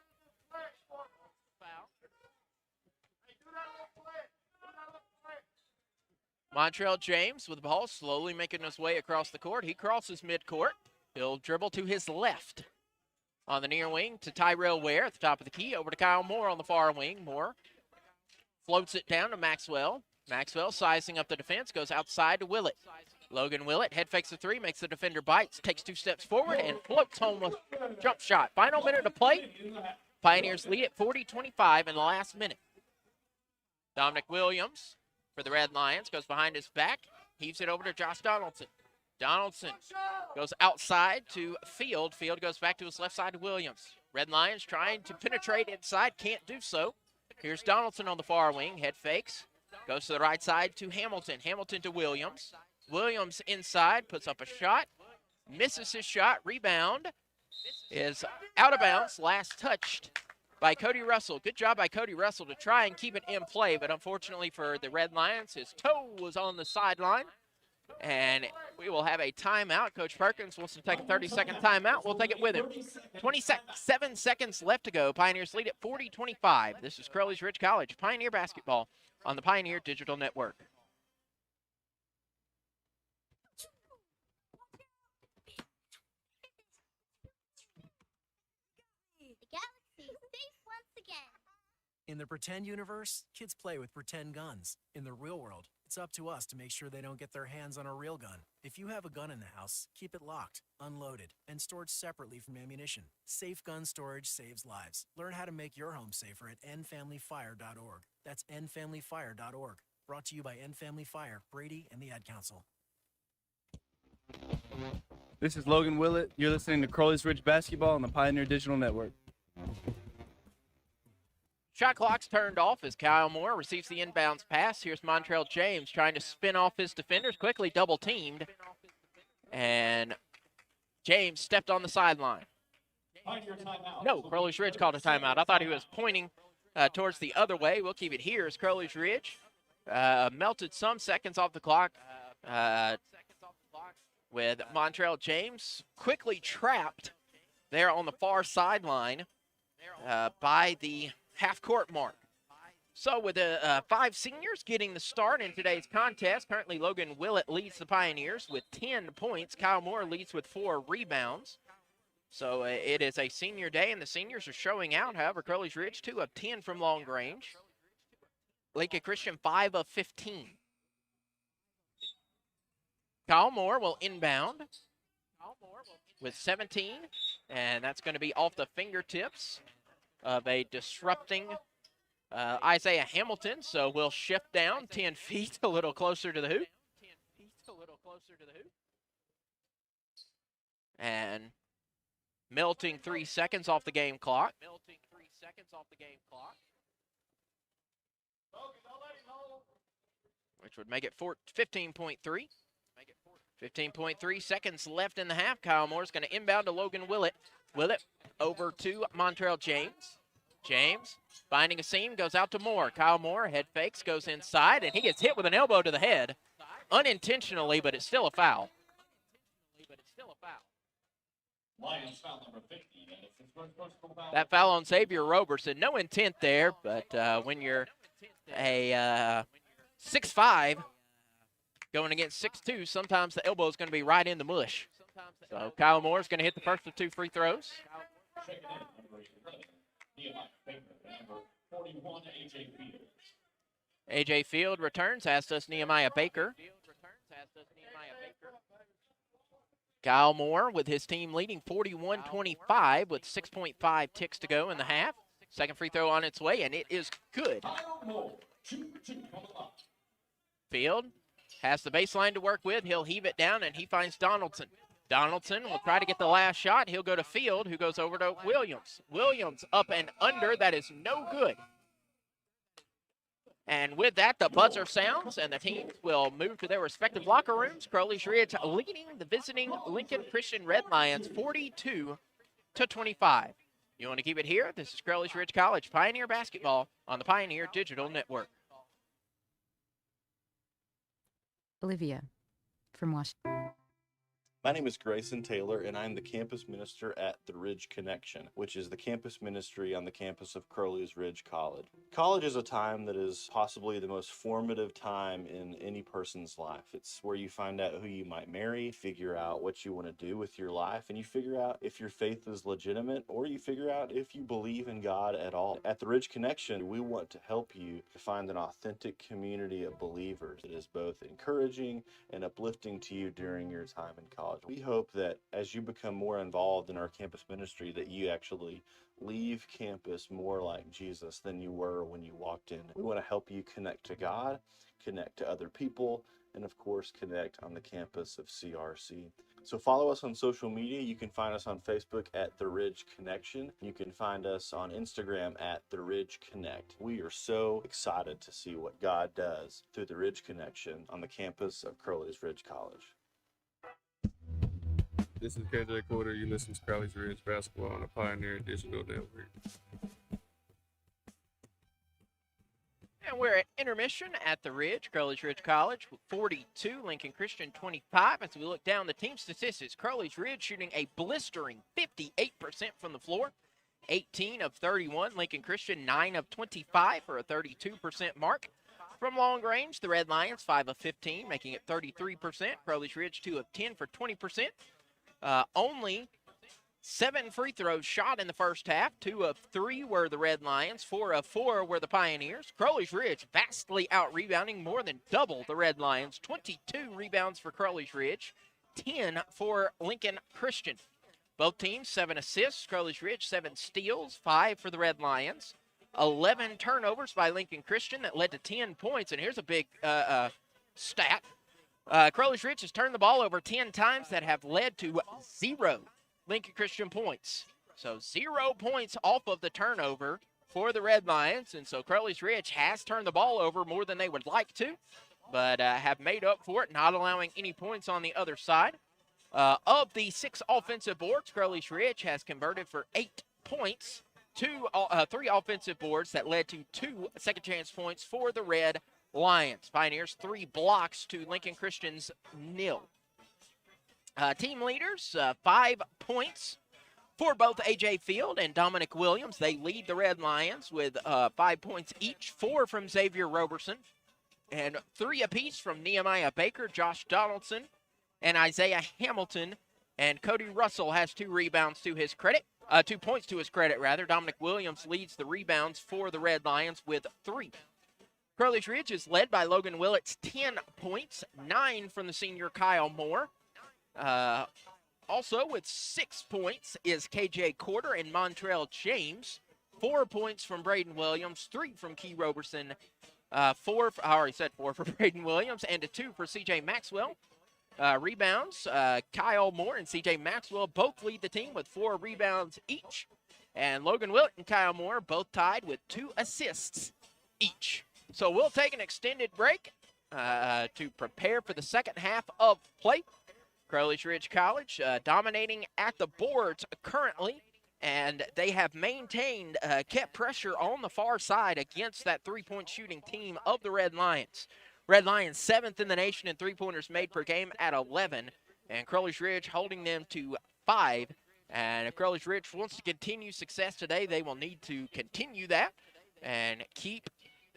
Montrell James with the ball, slowly making his way across the court. He crosses midcourt. He'll dribble to his left. On the near wing to Tyrell Ware at the top of the key. Over to Kyle Moore on the far wing. Moore floats it down to Maxwell. Maxwell sizing up the defense, goes outside to Willett. Logan Willett head fakes the three, makes the defender bites, takes 2 steps forward, and floats home with a jump shot. Final minute to play. Pioneers lead at 40-25 in the last minute. Dominic Williams for the Red Lions goes behind his back, heaves it over to Josh Donaldson. Donaldson goes outside to Field. Field goes back to his left side to Williams. Red Lions trying to penetrate inside, can't do so. Here's Donaldson on the far wing, head fakes. Goes to the right side to Hamilton. Hamilton to Williams. Williams inside, puts up a shot. Misses his shot. Rebound is out of bounds. Last touched by Cody Russell. Good job by Cody Russell to try and keep it in play, but unfortunately for the Red Lions, his toe was on the sideline. And we will have a timeout. Coach Perkins wants to take a 30-second timeout. We'll take it with him. 27 seconds left to go. Pioneers lead at 40-25. This is Crowley's Ridge College Pioneer basketball on the Pioneer Digital Network. The galaxy is safe once again. In the pretend universe, kids play with pretend guns. In the real world, it's up to us to make sure they don't get their hands on a real gun. If you have a gun in the house, keep it locked, unloaded, and stored separately from ammunition. Safe gun storage saves lives. Learn how to make your home safer at endfamilyfire.org. That's endfamilyfire.org. Brought to you by End Family Fire, Brady, and the Ad Council. This is Logan Willett. You're listening to Crowley's Ridge Basketball on the Pioneer Digital Network. Shot clock's turned off as Kyle Moore receives the inbounds pass. Here's Montrell James trying to spin off his defenders, quickly double teamed. And James stepped on the sideline. No, Crowley's Ridge called a timeout. I thought he was pointing towards the other way. We'll keep it here as Crowley's Ridge melted some seconds off the clock with Montrell James quickly trapped there on the far sideline by the half-court mark. So with the 5 seniors getting the start in today's contest, currently Logan Willett leads the Pioneers with 10 points. Kyle Moore leads with 4 rebounds. So it is a senior day, and the seniors are showing out. However, Crowley's Ridge, 2 of 10 from long range. Lincoln Christian, 5 of 15. Kyle Moore will inbound with 17, and that's going to be off the fingertips of a disrupting Isaiah Hamilton. So we'll shift down 10 feet a little closer to the hoop. And melting 3 seconds off the game clock. Which would make it 15.3. 15.3 seconds left in the half. Kyle Moore's going to inbound to Logan Willett. Willett over to Montrell James. James finding a seam, goes out to Moore. Kyle Moore head fakes, goes inside, and he gets hit with an elbow to the head. Unintentionally, but it's still a foul. Lions foul number 50. And it's his first personal foul. That foul on Xavier Roberson. No intent there, but when you're a 6'5", going against 6'2", sometimes the elbow is going to be right in the mush. So Kyle Moore is going to hit the first of 2 free throws. Checking in, number 11, Nehemiah Baker, and number 41, A.J. Field. A.J. Field returns, as does Nehemiah Baker. Kyle Moore with his team leading 41-25 with 6.5 ticks to go in the half. Second free throw on its way, and it is good. Field has the baseline to work with. He'll heave it down, and he finds Donaldson. Donaldson will try to get the last shot. He'll go to Field, who goes over to Williams. Williams up and under. That is no good. And with that, the buzzer sounds, and the teams will move to their respective locker rooms. Crowley's Ridge leading the visiting Lincoln Christian Red Lions 42-25. You want to keep it here? This is Crowley's Ridge College Pioneer Basketball on the Pioneer Digital Network. Olivia from Washington. My name is Grayson Taylor, and I'm the campus minister at the Ridge Connection, which is the campus ministry on the campus of Crowley's Ridge College. College is a time that is possibly the most formative time in any person's life. It's where you find out who you might marry, figure out what you want to do with your life, and you figure out if your faith is legitimate, or you figure out if you believe in God at all. At the Ridge Connection, we want to help you to find an authentic community of believers that is both encouraging and uplifting to you during your time in college. We hope that as you become more involved in our campus ministry, that you actually leave campus more like Jesus than you were when you walked in. We want to help you connect to God, connect to other people, and of course, connect on the campus of CRC. So follow us on social media. You can find us on Facebook at The Ridge Connection. You can find us on Instagram at The Ridge Connect. We are so excited to see what God does through The Ridge Connection on the campus of Crowley's Ridge College. This is KJ Porter. You listen to Crowley's Ridge Basketball on the Pioneer Digital Network. And we're at intermission at the Ridge, Crowley's Ridge College, 42, Lincoln Christian 25. As we look down the team statistics, Crowley's Ridge shooting a blistering 58% from the floor, 18 of 31. Lincoln Christian 9 of 25 for a 32% mark. From long range, the Red Lions 5 of 15, making it 33%. Crowley's Ridge 2 of 10 for 20%. Only 7 free throws shot in the first half. 2 of 3 were the Red Lions. 4 of 4 were the Pioneers. Crowley's Ridge vastly out-rebounding, more than double the Red Lions. 22 rebounds for Crowley's Ridge, 10 for Lincoln Christian. Both teams 7 assists. Crowley's Ridge 7 steals, 5 for the Red Lions. 11 turnovers by Lincoln Christian that led to 10 points. And here's a big stat. Crowley's Ridge has turned the ball over 10 times that have led to 0 Lincoln Christian points. So 0 points off of the turnover for the Red Lions. And so Crowley's Ridge has turned the ball over more than they would like to, but have made up for it, not allowing any points on the other side. Of the 6 offensive boards, Crowley's Ridge has converted for 8 points, 3 offensive boards that led to 2 second chance points for the Red Lions. Pioneers 3 blocks to Lincoln Christian's 0. Team leaders, 5 points for both A.J. Field and Dominic Williams. They lead the Red Lions with 5 points each, 4 from Xavier Roberson, and 3 apiece from Nehemiah Baker, Josh Donaldson, and Isaiah Hamilton. And Cody Russell has 2 rebounds to his credit, 2 points to his credit, rather. Dominic Williams leads the rebounds for the Red Lions with 3. Crowley's Ridge is led by Logan Willits, 10 points, 9 from the senior Kyle Moore. Also with 6 points is KJ Corder and Montrell James. 4 points from Braden Williams, 3 from Key Roberson, 4 for, I already said 4 for Braden Williams, and a 2 for CJ Maxwell. Rebounds, Kyle Moore and CJ Maxwell both lead the team with 4 rebounds each. And Logan Willett and Kyle Moore both tied with 2 assists each. So we'll take an extended break to prepare for the second half of play. Crowley's Ridge College dominating at the boards currently and they have maintained, kept pressure on the far side against that three-point shooting team of the Red Lions. Red Lions 7th in the nation in three-pointers made per game at 11, and Crowley's Ridge holding them to 5. And if Crowley's Ridge wants to continue success today, they will need to continue that and keep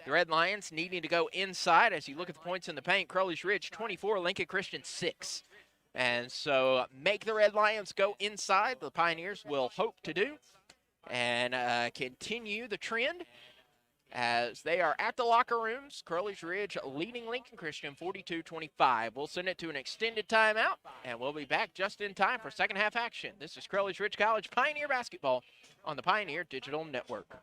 the Red Lions needing to go inside. As you look at the points in the paint, Crowley's Ridge 24, Lincoln Christian 6. And so make the Red Lions go inside. The Pioneers will hope to do and continue the trend as they are at the locker rooms. Crowley's Ridge leading Lincoln Christian 42-25. We'll send it to an extended timeout, and we'll be back just in time for second half action. This is Crowley's Ridge College Pioneer basketball on the Pioneer Digital Network.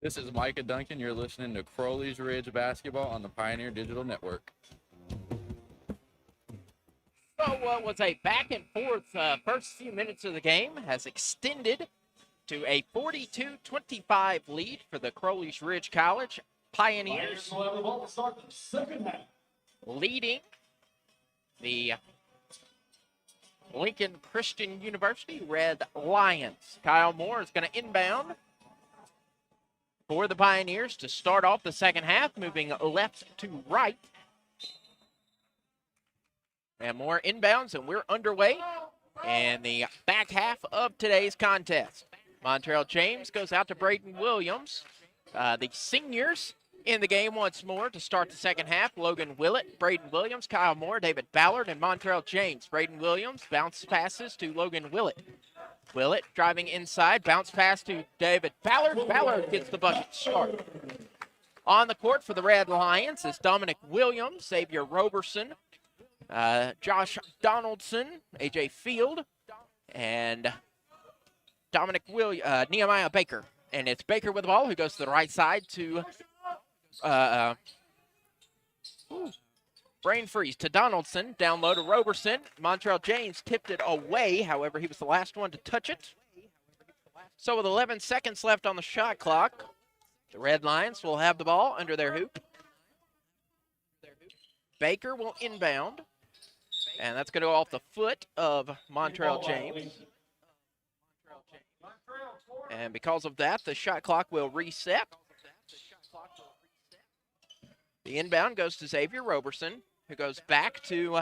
This is Micah Duncan. You're listening to Crowley's Ridge Basketball on the Pioneer Digital Network. So what was a back and forth first few minutes of the game has extended to a 42-25 lead for the Crowley's Ridge College Pioneers, will have the ball to start the second half. leading the Lincoln Christian University Red Lions. Kyle Moore is going to inbound for the Pioneers to start off the second half, moving left to right. And Moore inbounds, and we're underway in the back half of today's contest. Montrell James goes out to Braden Williams. The seniors in the game once more to start the second half. Logan Willett, Braden Williams, Kyle Moore, David Ballard, and Montrell James. Braden Williams bounce passes to Logan Willett. Willett driving inside, bounce pass to David Ballard. Ballard gets the bucket start. On the court for the Red Lions is Dominic Williams, Xavier Roberson, Josh Donaldson, A.J. Field, and Nehemiah Baker. And it's Baker with the ball who goes to the right side to brain freeze to Donaldson, down low to Roberson. Montrell James tipped it away. However, he was the last one to touch it. So with 11 seconds left on the shot clock, the Red Lions will have the ball under their hoop. Baker will inbound, and that's going to go off the foot of Montrell James. And because of that, the shot clock will reset. The inbound goes to Xavier Roberson, who goes back to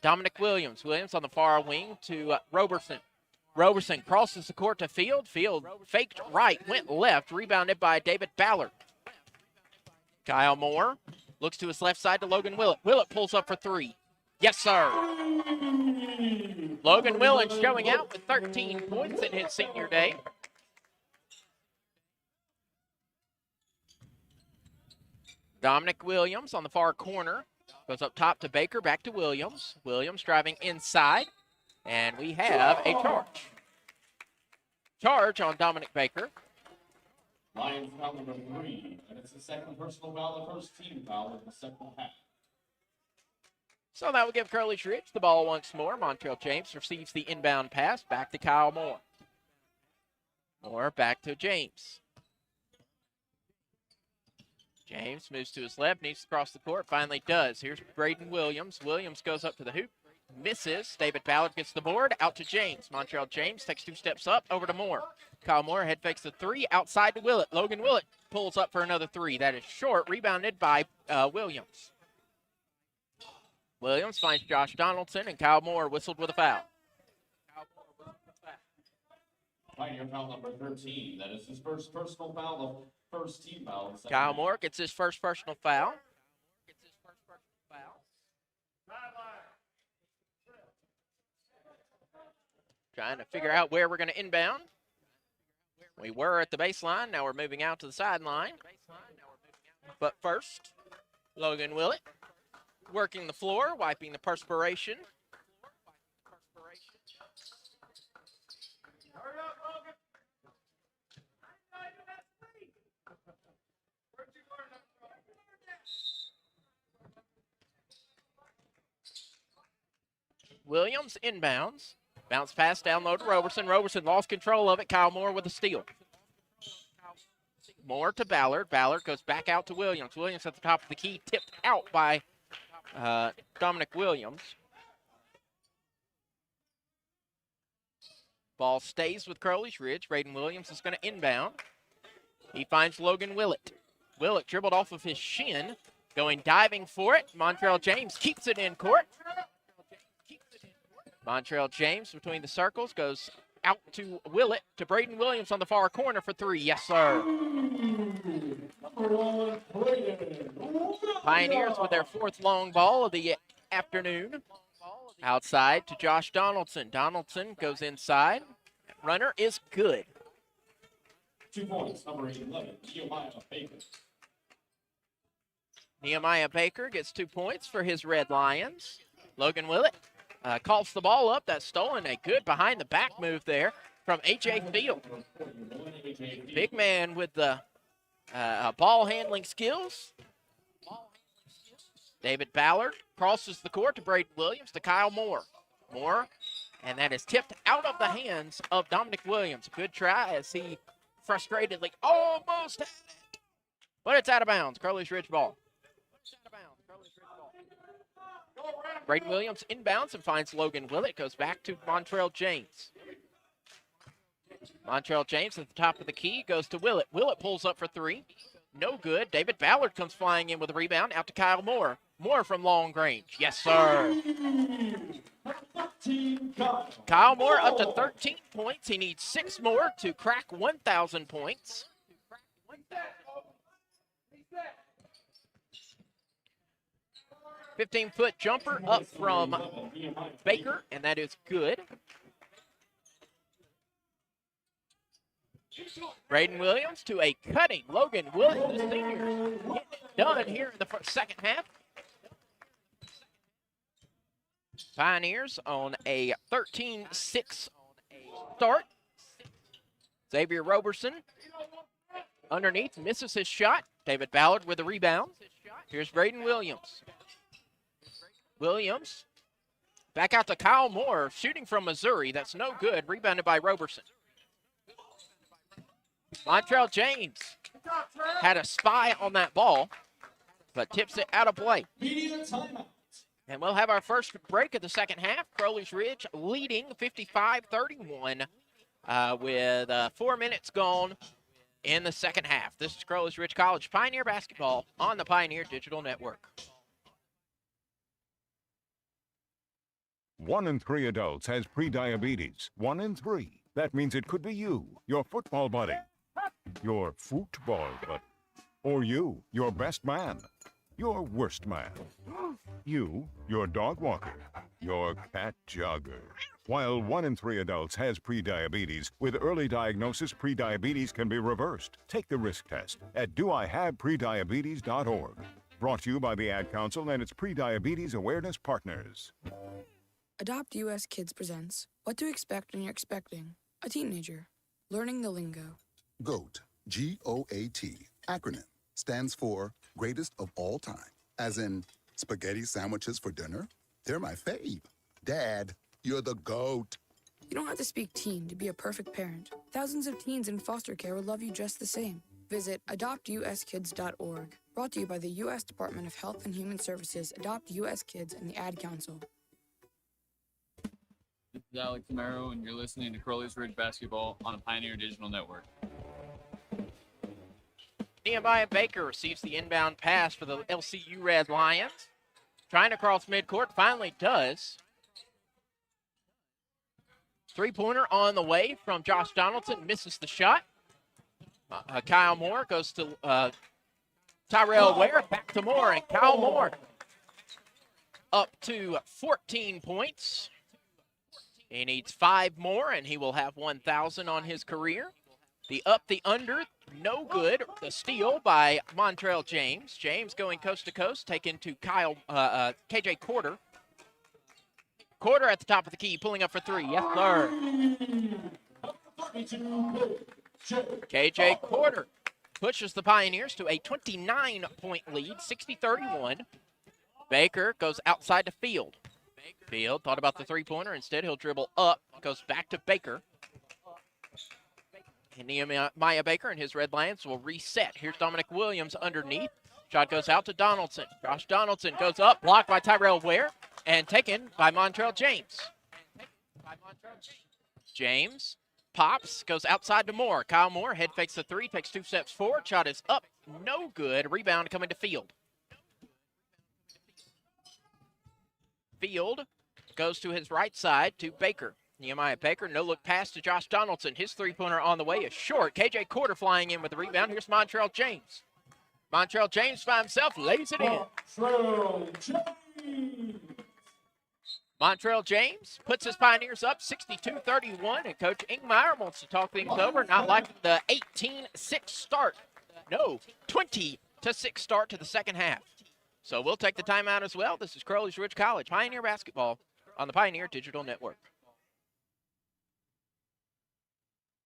Dominic Williams. Williams on the far wing to Roberson. Roberson crosses the court to Field. Field faked right, went left, rebounded by David Ballard. Kyle Moore looks to his left side to Logan Willett. Willett pulls up for three. Yes, sir. Logan Willett showing out with 13 points in his senior day. Dominic Williams on the far corner. Goes up top to Baker, back to Williams. Williams driving inside. And we have a charge. Charge on Dominic Baker. Lions foul number 3, and it's the second personal foul, the first team foul of the second half. So that will give Crowley's Ridge the ball once more. Montrell James receives the inbound pass. Back to Kyle Moore. Moore back to James. James moves to his left, needs to cross the court, finally does. Here's Braden Williams. Williams goes up to the hoop, misses. David Ballard gets the board, out to James. Montrell James takes 2 steps up, over to Moore. Kyle Moore head fakes the 3, outside to Willett. Logan Willett pulls up for another 3. That is short, rebounded by Williams. Williams finds Josh Donaldson, and Kyle Moore whistled with a foul. Pioneer foul number 13. That is his first personal foul, the first team foul. Kyle Moore gets his first personal foul. Trying to figure out where we're going to inbound. We were at the baseline. Now we're moving out to the sideline. But first, Logan Willett working the floor, wiping the perspiration. Williams inbounds. Bounce pass down low to Roberson. Roberson lost control of it. Kyle Moore with a steal. Moore to Ballard. Ballard goes back out to Williams. Williams at the top of the key, tipped out by Dominic Williams. Ball stays with Crowley's Ridge. Braden Williams is going to inbound. He finds Logan Willett. Willett dribbled off of his shin, going diving for it. Montrell James keeps it in court. Montrell James between the circles goes out to Willett, to Braden Williams on the far corner for 3. Yes, sir. Pioneers with their 4th long ball of the afternoon. Outside to Josh Donaldson. Donaldson goes inside. Runner is good. 2 points, number 11, Nehemiah Baker. Nehemiah Baker gets 2 points for his Red Lions. Logan Willett calls the ball up. That's stolen. A good behind-the-back move there from A.J. Field. Big man with the ball-handling skills. David Ballard crosses the court to Braden Williams to Kyle Moore. Moore, and that is tipped out of the hands of Dominic Williams. Good try as he frustratedly almost had it. But it's out of bounds. Crowley's Ridge ball. Braden Williams inbounds and finds Logan Willett. Goes back to Montrell James. Montrell James at the top of the key goes to Willett. Willett pulls up for three. No good. David Ballard comes flying in with a rebound. Out to Kyle Moore. Moore from long range. Yes, sir. Kyle Moore up to 13 points. He needs 6 more to crack 1,000 points. 15-foot jumper up from Baker, and that is good. Braden Williams to a cutting Logan Willett, the senior, getting it done here in the second half. Pioneers on a 13-6 start. Xavier Roberson underneath, misses his shot. David Ballard with a rebound. Here's Braden Williams. Williams back out to Kyle Moore, shooting from Missouri. That's no good. Rebounded by Roberson. Montrell James had a spy on that ball, but tips it out of play. And we'll have our first break of the second half. Crowley's Ridge leading 55-31 with 4 minutes gone in the second half. This is Crowley's Ridge College Pioneer basketball on the Pioneer Digital Network. 1 in 3 adults has prediabetes. 1 in 3. That means it could be you, your football buddy, your football buddy, or you, your best man, your worst man, you, your dog walker, your cat jogger. While 1 in 3 adults has prediabetes, with early diagnosis, prediabetes can be reversed. Take the risk test at doihaveprediabetes.org. Brought to you by the Ad Council and its prediabetes awareness partners. Adopt US Kids presents What to Expect When You're Expecting a Teenager. Learning the lingo. GOAT, G-O-A-T, acronym, stands for Greatest of All Time. As in, spaghetti sandwiches for dinner? They're my fave. Dad, you're the GOAT. You don't have to speak teen to be a perfect parent. Thousands of teens in foster care will love you just the same. Visit adoptuskids.org. Brought to you by the U.S. Department of Health and Human Services, Adopt U.S. Kids, and the Ad Council. This is Alex Amaro, and you're listening to Crowley's Ridge Basketball on the Pioneer Digital Network. Nehemiah Baker receives the inbound pass for the LCU Red Lions. Trying to cross midcourt, finally does. Three-pointer on the way from Josh Donaldson, misses the shot. Kyle Moore goes to Tyrell Ware, back to Moore, and Kyle Moore up to 14 points. He needs 5 more, and he will have 1,000 on his career. The up, the under, no good. The steal by Montrell James. James going coast to coast, taken to KJ Quarter. Quarter at the top of the key, pulling up for 3. Yes, sir. KJ Quarter pushes the Pioneers to a 29-point lead, 60-31. Baker goes outside to Field. Field thought about the three-pointer. Instead, he'll dribble up, goes back to Baker. And Nehemiah Baker and his Red Lions will reset. Here's Dominic Williams underneath. Shot goes out to Donaldson. Josh Donaldson goes up, blocked by Tyrell Ware, and taken by Montrell James. James pops, goes outside to Moore. Kyle Moore head fakes the 3, takes 2 steps forward. Shot is up, no good. Rebound coming to Field. Field goes to his right side to Baker. Nehemiah Baker, no-look pass to Josh Donaldson. His three-pointer on the way is short. KJ Quarter flying in with the rebound. Here's Montrell James. Montrell James by himself lays it in. Montrell James puts his Pioneers up 62-31, and Coach Ingmeyer wants to talk things over, not liking the 18-6 start. No, 20-6 start to the second half. So we'll take the timeout as well. This is Crowley's Ridge College Pioneer basketball on the Pioneer Digital Network.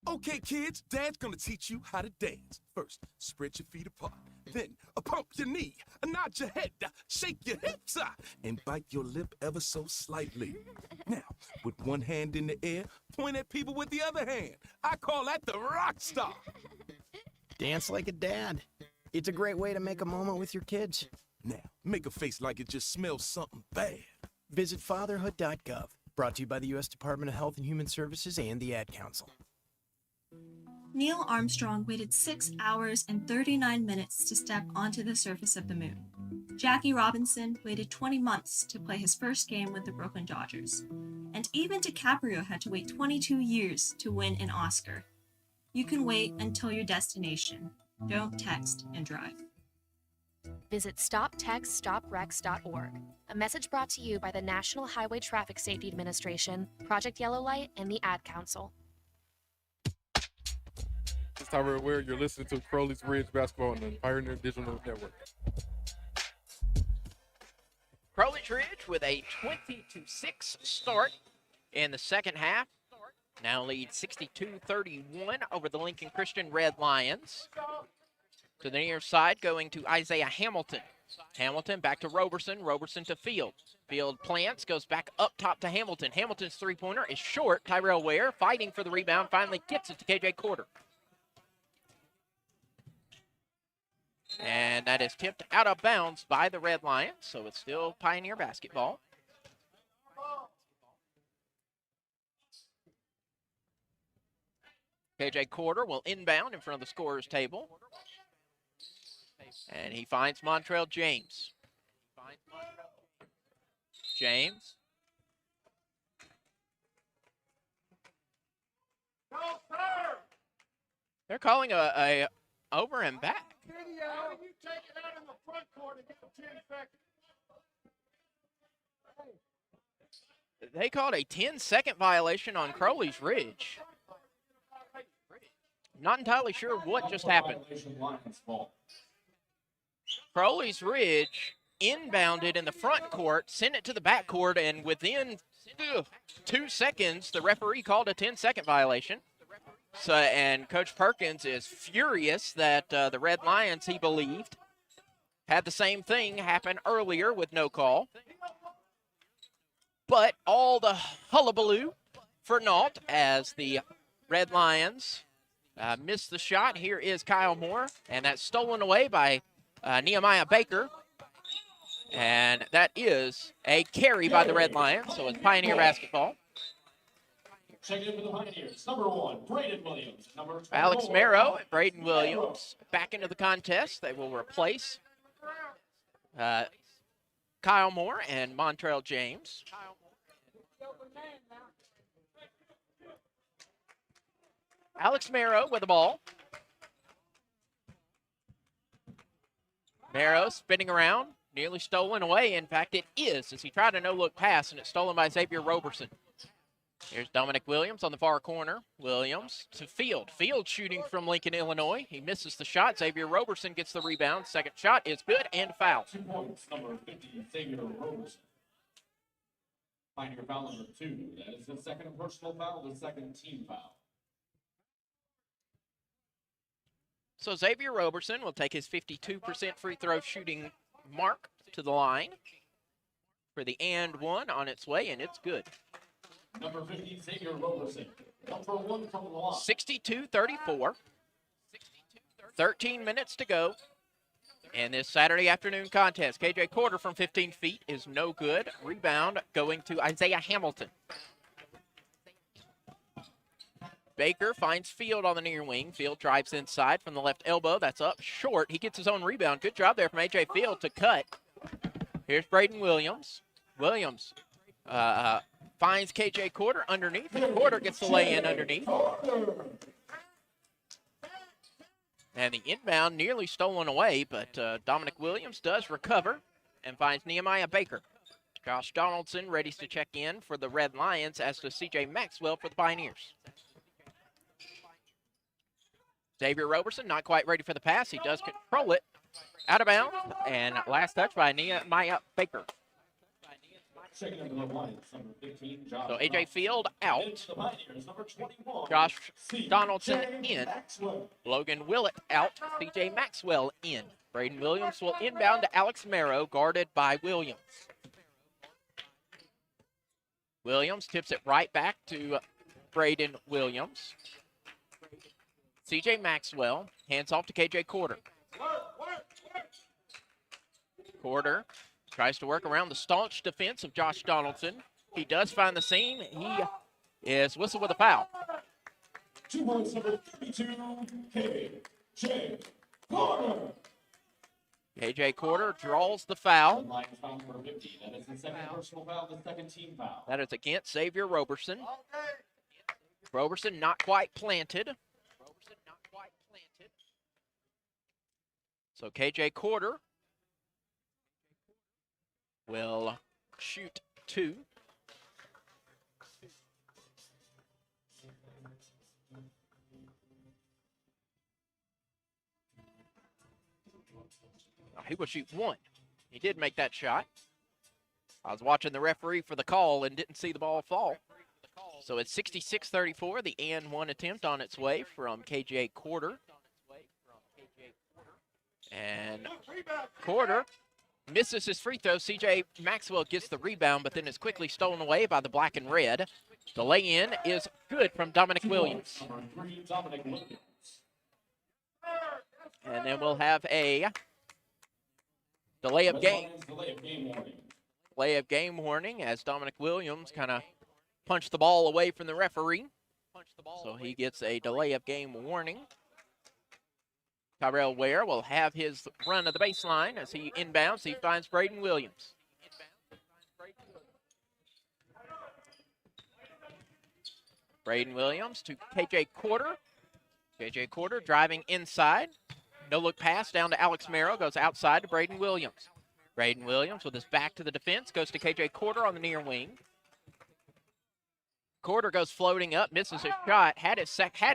Okay, kids, Dad's gonna teach you how to dance. First, spread your feet apart. Then, pump your knee, nod your head, shake your hips, and bite your lip ever so slightly. Now, with one hand in the air, point at people with the other hand. I call that the rock star. Dance like a dad. It's a great way to make a moment with your kids. Now, make a face like it just smells something bad. Visit fatherhood.gov. Brought to you by the U.S. Department of Health and Human Services and the Ad Council. Neil Armstrong waited 6 hours and 39 minutes to step onto the surface of the moon. Jackie Robinson waited 20 months to play his first game with the Brooklyn Dodgers. And even DiCaprio had to wait 22 years to win an Oscar. You can wait until your destination. Don't text and drive. Visit StopTextStopWrecks.org. A message brought to you by the National Highway Traffic Safety Administration, Project Yellow Light, and the Ad Council. This is Tyler Ware. You're listening to Crowley's Ridge Basketball on the Pioneer Digital Network. Crowley's Ridge with a 20-6 start in the second half. Now lead 62-31 over the Lincoln Christian Red Lions. To the near side, going to Isaiah Hamilton. Hamilton back to Roberson. Roberson to Field. Field plants, goes back up top to Hamilton. Hamilton's three-pointer is short. Tyrell Ware fighting for the rebound, finally gets it to KJ Quarter. And that is tipped out of bounds by the Red Lions, so it's still Pioneer basketball. KJ Quarter will inbound in front of the scorer's table. And he finds Montrell James. James. They're calling a over and back. How do you take it out in the front court and give him 10 seconds? They called a 10-second violation on Crowley's Ridge. Not entirely sure what just happened. Crowley's Ridge inbounded in the front court, sent it to the back court, and within 2 seconds, the referee called a 10-second violation. So, and Coach Perkins is furious that the Red Lions, he believed, had the same thing happen earlier with no call. But all the hullabaloo for naught as the Red Lions missed the shot. Here is Kyle Moore, and that's stolen away by Nehemiah Baker. And that is a carry by the Red Lions, so it's Pioneer basketball. Checking in for the Pioneers. Number 1, Braden Williams. Number 24, Alex Marrow and Braden Williams back into the contest. They will replace Kyle Moore and Montrell James. Alex Marrow with the ball. Marrow spinning around, nearly stolen away. In fact, it is, as he tried a no-look pass, and it's stolen by Xavier Roberson. Here's Dominic Williams on the far corner. Williams to Field. Field shooting from Lincoln, Illinois. He misses the shot. Xavier Roberson gets the rebound. Second shot is good and foul. 2 points, number 50, Xavier Roberson. Pioneer foul number 2. That is the second personal foul, the second team foul. So Xavier Roberson will take his 52% free throw shooting mark to the line for the and one on its way, and it's good. Number 50, Xavier Roberson. 1 for 1 from the line. 62-34. 13 minutes to go in this Saturday afternoon contest. KJ Quarter from 15 feet is no good. Rebound going to Isaiah Hamilton. Baker finds Field on the near wing. Field drives inside from the left elbow. That's up short. He gets his own rebound. Good job there from A.J. Field to cut. Here's Braden Williams. Williams finds KJ Quarter underneath, and Quarter gets the lay-in underneath. And the inbound nearly stolen away, but Dominic Williams does recover and finds Nehemiah Baker. Josh Donaldson ready to check in for the Red Lions, as does C.J. Maxwell for the Pioneers. Xavier Roberson not quite ready for the pass. He does control it out of bounds, and last touch by Nehemiah Baker. Checking in for the Lions, number 15, Josh. So A.J. Field out. Into the Pioneers, number 21, Josh C.J. Donaldson in. Maxwell. Logan Willett out. C.J. Maxwell in. Braden Williams will inbound to Alex Marrow, guarded by Williams. Williams tips it right back to Braden Williams. C.J. Maxwell hands off to KJ Quarter. Quarter Tries to work around the staunch defense of Josh Donaldson. He does find the seam. He is whistled with a foul. 2 points, number 32, KJ Carter. KJ Carter draws the foul. Lions foul for 50. That is the second personal foul, the second team foul. That is against Xavier Roberson. Roberson not quite planted. So KJ Carter will shoot 2. He will shoot 1. He did make that shot. I was watching the referee for the call and didn't see the ball fall. So it's 66-34, the and 1 attempt on its way from KJ Carter. And Carter misses his free throw. CJ Maxwell gets the rebound, but then is quickly stolen away by the black and red. The lay-in is good from Dominic Williams. And then we'll have a delay of game warning as Dominic Williams kind of punched the ball away from the referee. So he gets a delay of game warning. Tyrell Ware will have his run of the baseline as he inbounds. He finds Braden Williams. Braden Williams to KJ Carter. KJ Carter driving inside. No look pass down to Alex Merrill. Goes outside to Braden Williams. Braden Williams with his back to the defense. Goes to KJ Carter on the near wing. Carter goes floating up. Misses his shot. Had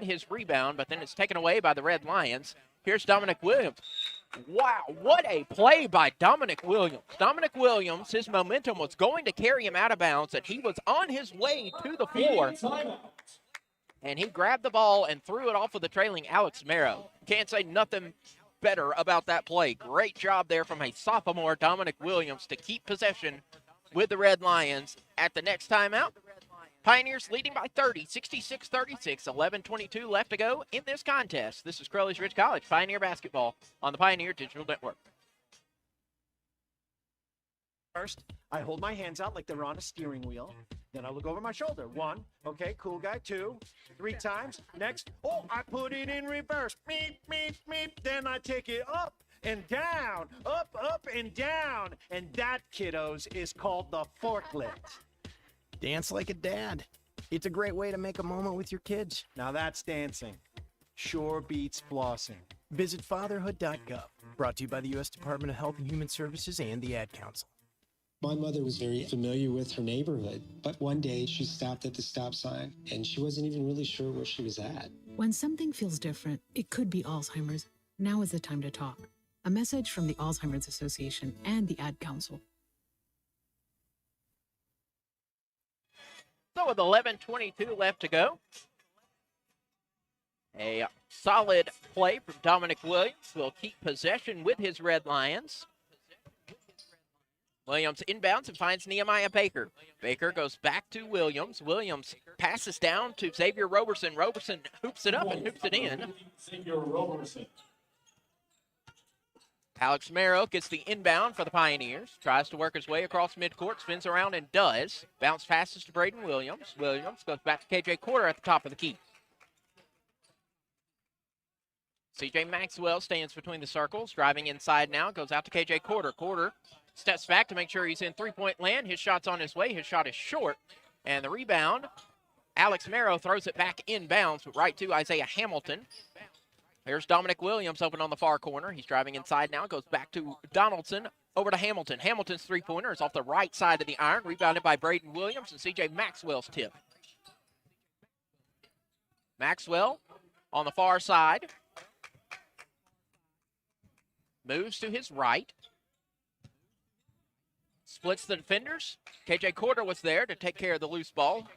his rebound, but then it's taken away by the Red Lions. Here's Dominic Williams. Wow, what a play by Dominic Williams. Dominic Williams, his momentum was going to carry him out of bounds, and he was on his way to the floor. And he grabbed the ball and threw it off of the trailing Alex Merrill. Can't say nothing better about that play. Great job there from a sophomore, Dominic Williams, to keep possession with the Red Lions at the next timeout. Pioneers leading by 30, 66-36, 11:22 left to go in this contest. This is Crowley's Ridge College Pioneer basketball on the Pioneer Digital Network. First, I hold my hands out like they're on a steering wheel. Then I look over my shoulder. 1, okay, cool guy. 2, 3 times. Next, oh, I put it in reverse. Meep, meep, meep. Then I take it up and down, up and down. And that, kiddos, is called the forklift. Dance like a dad. It's a great way to make a moment with your kids. Now that's dancing. Sure beats flossing. Visit fatherhood.gov. Brought to you by the U.S. Department of Health and Human Services and the Ad Council. My mother was very familiar with her neighborhood, but one day she stopped at the stop sign and she wasn't even really sure where she was at. When something feels different, it could be Alzheimer's. Now is the time to talk. A message from the Alzheimer's Association and the Ad Council. So with 11:22 left to go, a solid play from Dominic Williams will keep possession with his Red Lions. Williams inbounds and finds Nehemiah Baker. Baker goes back to Williams. Williams passes down to Xavier Roberson. Roberson hoops it up and hoops it in. Xavier Roberson. Alex Merrill gets the inbound for the Pioneers. Tries to work his way across midcourt, spins around and does. Bounce passes to Braden Williams. Williams goes back to KJ Carter at the top of the key. CJ Maxwell stands between the circles, driving inside now, goes out to KJ Carter. Carter steps back to make sure he's in three-point land. His shot's on his way. His shot is short. And the rebound, Alex Merrill throws it back inbounds right to Isaiah Hamilton. Here's Dominic Williams open on the far corner. He's driving inside now, goes back to Donaldson, over to Hamilton. Hamilton's three-pointer is off the right side of the iron, rebounded by Braden Williams and CJ Maxwell's tip. Maxwell on the far side. Moves to his right. Splits the defenders. KJ Carter was there to take care of the loose ball.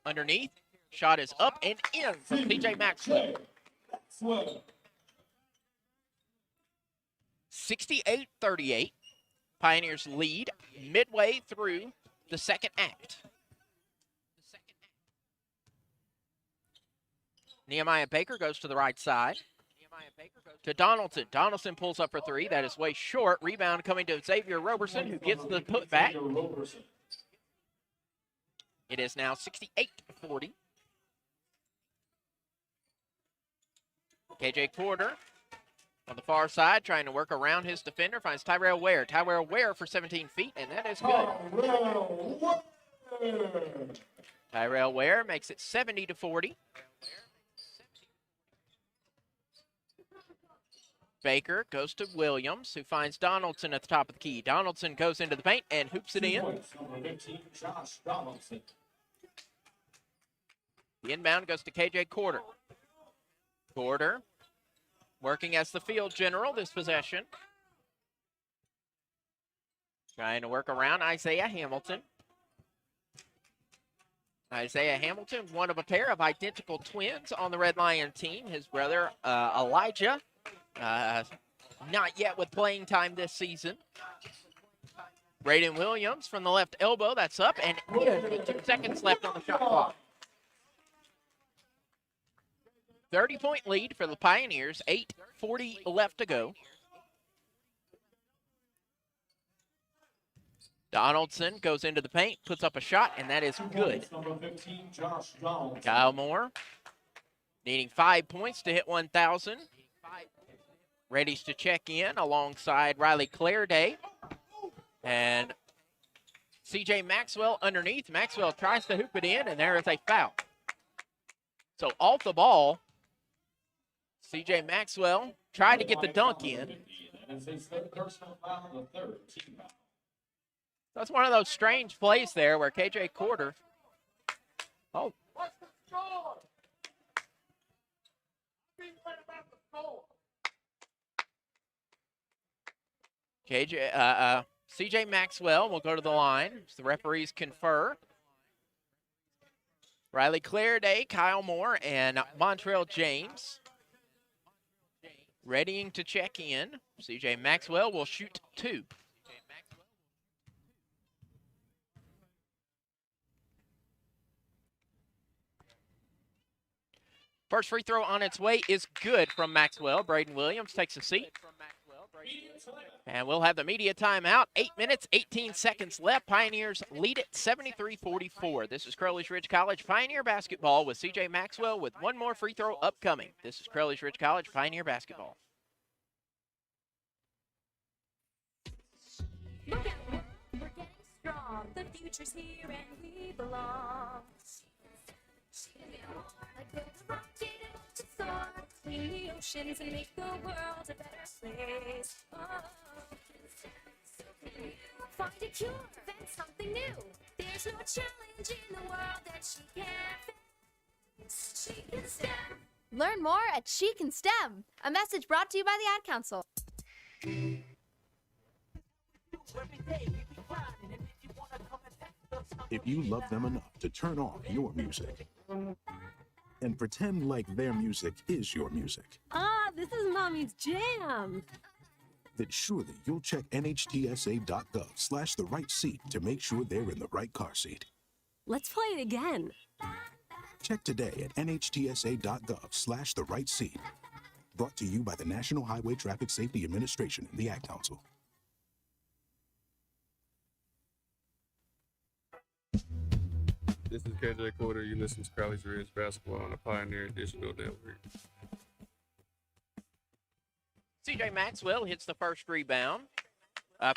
Underneath. Shot is up and in from CJ Maxwell. 68-38. Pioneers lead midway through the second act. Nehemiah Baker goes to the right side. to Donaldson. Donaldson pulls up for three. That is way short. Rebound coming to Xavier Roberson, who gets the putback. It is now 68-40. KJ Porter on the far side, trying to work around his defender, finds Tyrell Ware. Tyrell Ware for 17 feet, and that is good. Tyrell Ware makes it 70-40. Baker goes to Williams, who finds Donaldson at the top of the key. Donaldson goes into the paint and hoops it in. The inbound goes to KJ Porter. Porter working as the field general this possession. Trying to work around Isaiah Hamilton. Isaiah Hamilton, one of a pair of identical twins on the Red Lion team. His brother, Elijah, not yet with playing time this season. Braden Williams from the left elbow, that's up, and 2 seconds left on the shot clock. 30-point lead for the Pioneers, 8:40 left to go. Donaldson goes into the paint, puts up a shot, and that is good. Kyle Moore needing 5 points to hit 1,000. Ready to check in alongside Riley Clairday. And CJ Maxwell underneath. Maxwell tries to hoop it in, and there is a foul. So off the ball, CJ Maxwell tried to get the dunk in. That's one of those strange plays there where KJ Porter. Oh. CJ Maxwell will go to the line as the referees confer. Riley Clairday, Kyle Moore, and Montrell James readying to check in. CJ Maxwell will shoot 2. First free throw on its way is good from Maxwell. Braden Williams takes a seat. And we'll have the media timeout. 8 minutes, 18 seconds left. Pioneers lead it 73-44. This is Crowley's Ridge College Pioneer basketball with CJ Maxwell with one more free throw upcoming. This is Crowley's Ridge College Pioneer basketball. Look out, we're getting strong. The future's here and we belong. Like build a rocket to soar between the oceans and make the world a better place. Oh. Find a cure, invent something new. There's no challenge in the world that she can't face. She can STEM. Learn more at She Can STEM. A message brought to you by the Ad Council. If you love them enough to turn on your music and pretend like their music is your music, This is Mommy's jam. then surely you'll check nhtsa.gov/the right seat to make sure they're in the right car seat. Let's play it again. Check today at nhtsa.gov/the right seat. Brought to you by the National Highway Traffic Safety Administration and the Ad Council. This is KJ Porter. You listen to Crowley's Ridge Basketball on the Pioneer Digital Network. CJ Maxwell hits the first rebound.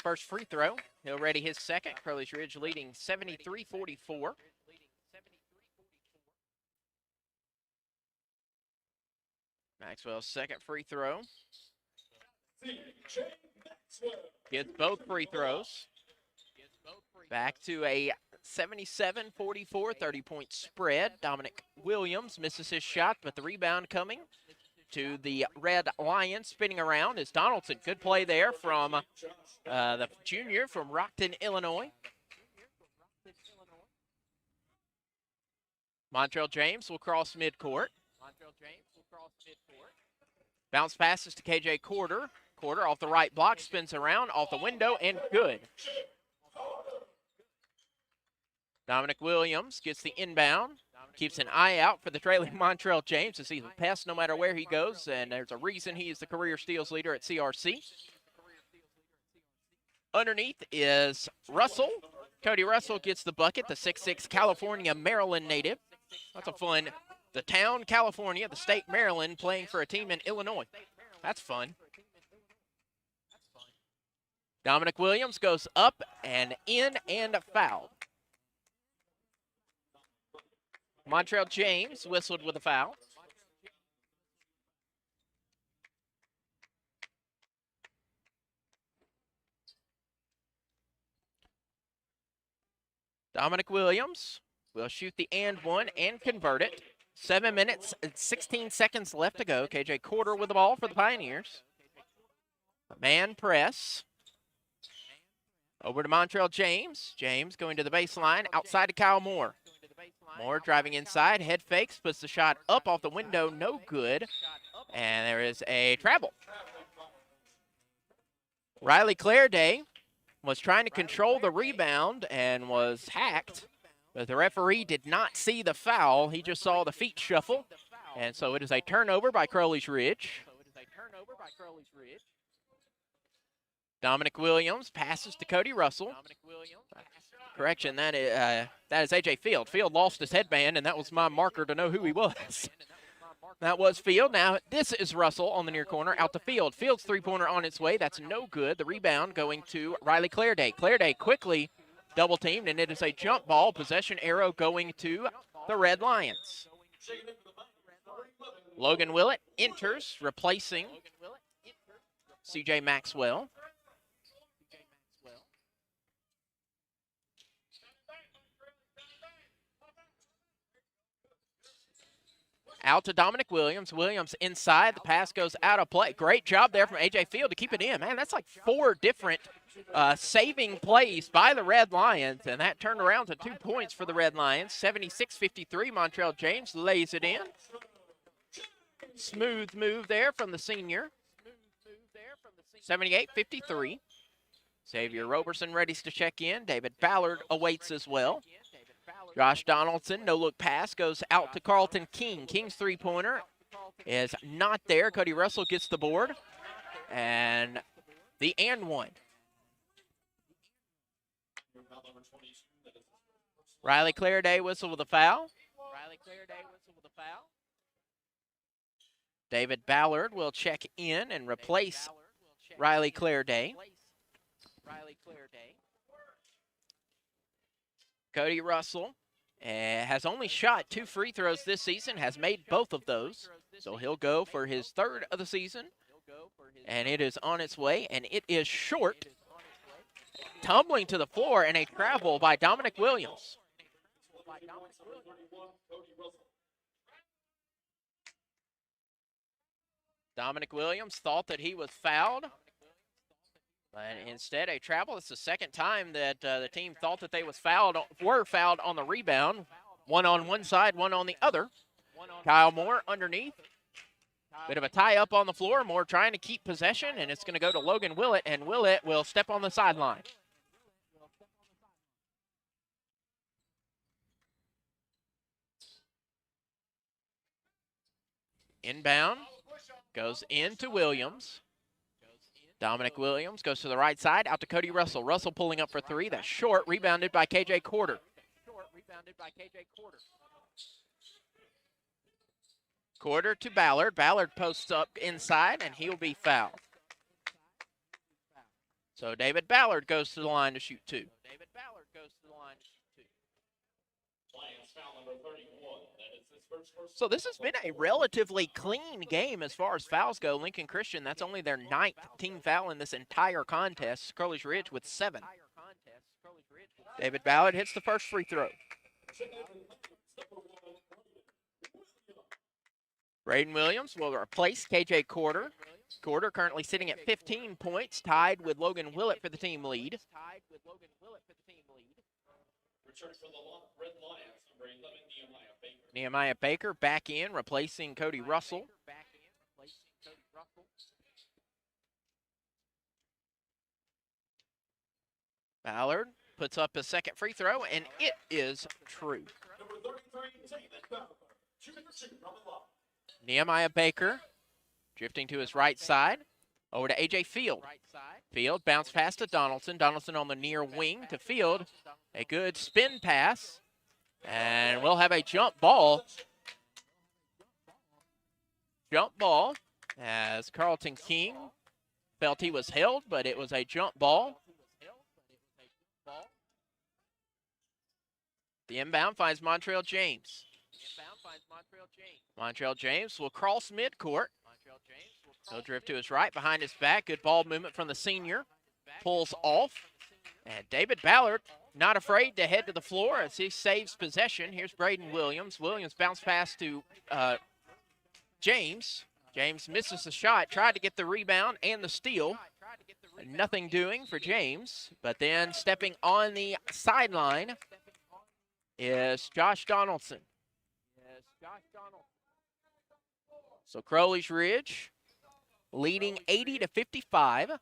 First free throw. He'll ready his second. Crowley's Ridge leading 73-44. Maxwell's second free throw. Gets both free throws. Back to a 77-44 30-point spread. Dominic Williams misses his shot, but the rebound coming to the Red Lions. Spinning around is Donaldson. Good play there from the junior from Rockton, Illinois. Montrell James will cross midcourt. Bounce passes to KJ Porter. Porter off the right block, spins around, off the window, and good. Dominic Williams gets the inbound. keeps an eye out for the trailing Montrell James as he's a pest no matter where he goes, and there's a reason he is the career steals leader at CRC. Underneath is Russell. Cody Russell gets the bucket, the 6'6" California, Maryland native. That's a fun, the town, California, the state, Maryland, playing for a team in Illinois. That's fun. Dominic Williams goes up and in and fouled. Montrell James whistled with a foul. Dominic Williams will shoot the and one and convert it. 7 minutes and 16 seconds left to go. KJ Quarter with the ball for the Pioneers. Man press. Over to Montrell James. James going to the baseline outside to Kyle Moore. Moore driving inside, head fakes, puts the shot up off the window, no good. And there is a travel. Riley Clairday was trying to control the rebound and was hacked, but the referee did not see the foul. He just saw the feet shuffle. And so it is a turnover by Crowley's Ridge. Dominic Williams passes to Cody Russell. Correction, that is A.J. Field. Field lost his headband, and that was my marker to know who he was. That was Field. Now this is Russell on the near corner, out to Field. Field's three-pointer on its way. That's no good. The rebound going to Riley Clairday. Clairday quickly double-teamed, and it is a jump ball. Possession arrow going to the Red Lions. Logan Willett enters, replacing C.J. Maxwell. Out to Dominic Williams. Williams inside. The pass goes out of play. Great job there from A.J. Field to keep it in. Man, that's like 4 different saving plays by the Red Lions, and that turned around to 2 points for the Red Lions. 76-53. Montrell James lays it in. Smooth move there from the senior. 78-53. Xavier Roberson ready to check in. David Ballard awaits as well. Josh Donaldson, no-look pass, goes out to Carlton King. King's three-pointer is not there. Cody Russell gets the board. And the and one. Riley Clairday whistle with a foul. David Ballard will check in and replace Riley Clairday. Cody Russell has only shot 2 free throws this season, has made both of those. So he'll go for his 3rd of the season. And it is on its way, and it is short. Tumbling to the floor, and a travel by Dominic Williams. Dominic Williams thought that he was fouled. But instead, a travel. It's the second time that the team thought that they were fouled on the rebound. One on one side, one on the other. Kyle Moore underneath. Bit of a tie-up on the floor. Moore trying to keep possession, and it's going to go to Logan Willett, and Willett will step on the sideline. Inbound. Goes into Williams. Dominic Williams goes to the right side, out to Cody Russell. Russell pulling up for 3. That's short, rebounded by KJ Quarter. Quarter to Ballard. Ballard posts up inside, and he'll be fouled. So David Ballard goes to the line to shoot 2. So this has been a relatively clean game as far as fouls go. Lincoln Christian, that's only their 9th team foul in this entire contest. Crowley's Ridge with 7. David Ballard hits the first free throw. Braden Williams will replace KJ Quarter. Quarter currently sitting at 15 points, tied with Logan Willett for the team lead. Return for the Red Lions, number 11, Nehemiah Baker back in, replacing Cody Russell. Ballard puts up his second free throw, and it is true. Nehemiah Baker drifting to his right side. Over to A.J. Field. Field bounce pass to Donaldson. Donaldson on the near wing to Field. A good spin pass. And we'll have a jump ball. Jump ball as Carlton King felt he was held, but it was a jump ball. The inbound finds Montrell James. Montrell James will cross midcourt. He'll drift to his right, behind his back. Good ball movement from the senior. Pulls off. And David Ballard not afraid to head to the floor as he saves possession. Here's Braden Williams. Williams bounce pass to James. James misses the shot, tried to get the rebound and the steal. Nothing doing for James. But then stepping on the sideline is Josh Donaldson. So Crowley's Ridge leading 80-55.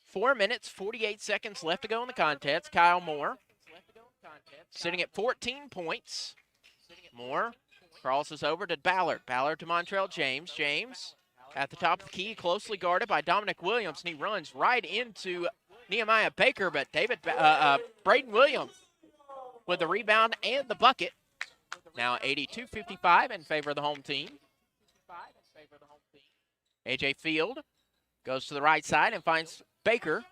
4 minutes, 48 seconds left to go in the contest. Kyle Moore sitting at 14 points. Moore crosses over to Ballard. Ballard to Montrell James. James at the top of the key, closely guarded by Dominic Williams, and he runs right into Nehemiah Baker, but Braden Williams with the rebound and the bucket. Now 82-55 in favor of the home team. A.J. Field goes to the right side and finds Baker.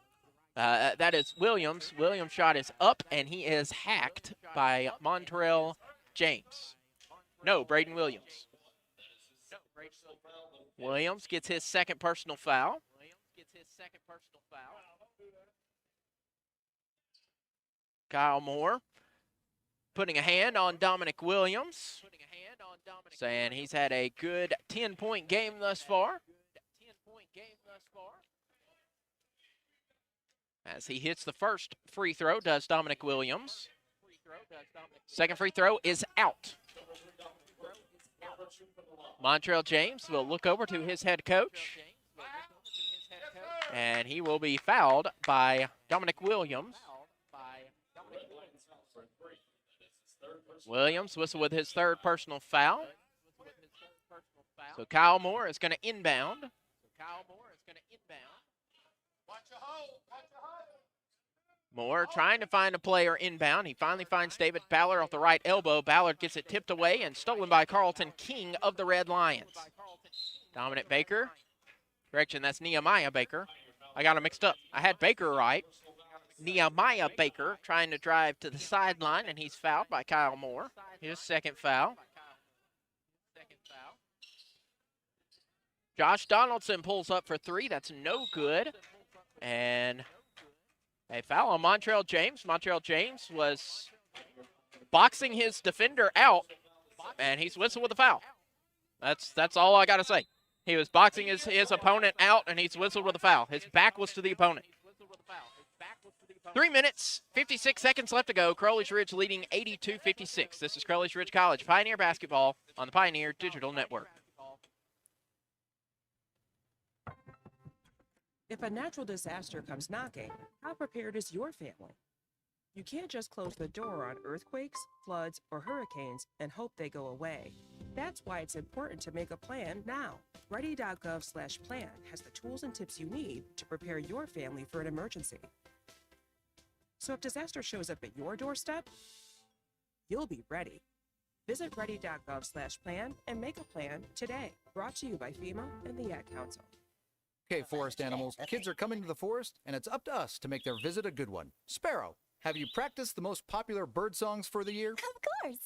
That is Williams. Williams' shot is up, and he is hacked by Montrell James. No, Braden Williams. Williams gets his second personal foul. Kyle Moore putting a hand on Dominic Williams, saying he's had a good 10-point game thus far. As he hits the first free throw, does Dominic Williams. Second free throw is out. Montrell James will look over to his head coach, and he will be fouled by Dominic Williams. Williams whistle with his third personal foul. So Kyle Moore is going to inbound. Moore trying to find a player inbound. He finally finds David Ballard off the right elbow. Ballard gets it tipped away and stolen by Carlton King of the Red Lions. Dominic Baker. Correction, that's Nehemiah Baker. I got him mixed up. I had Baker right. Nehemiah Baker trying to drive to the sideline, and he's fouled by Kyle Moore. His second foul. Josh Donaldson pulls up for three. That's no good. And a foul on Montrell James. Montrell James was boxing his defender out, and he's whistled with a foul. That's all I got to say. He was boxing his opponent out, and he's whistled with a foul. His back was to the opponent. 3 minutes, 56 seconds left to go. Crowley's Ridge leading 82-56. This is Crowley's Ridge College Pioneer Basketball on the Pioneer Digital Network. If a natural disaster comes knocking, how prepared is your family? You can't just close the door on earthquakes, floods, or hurricanes and hope they go away. That's why it's important to make a plan now. Ready.gov/plan has the tools and tips you need to prepare your family for an emergency. So if disaster shows up at your doorstep, you'll be ready. Visit ready.gov/plan and make a plan today. Brought to you by FEMA and the Ad Council. Okay, forest animals, kids are coming to the forest, and it's up to us to make their visit a good one. Sparrow, have you practiced the most popular bird songs for the year? Of course.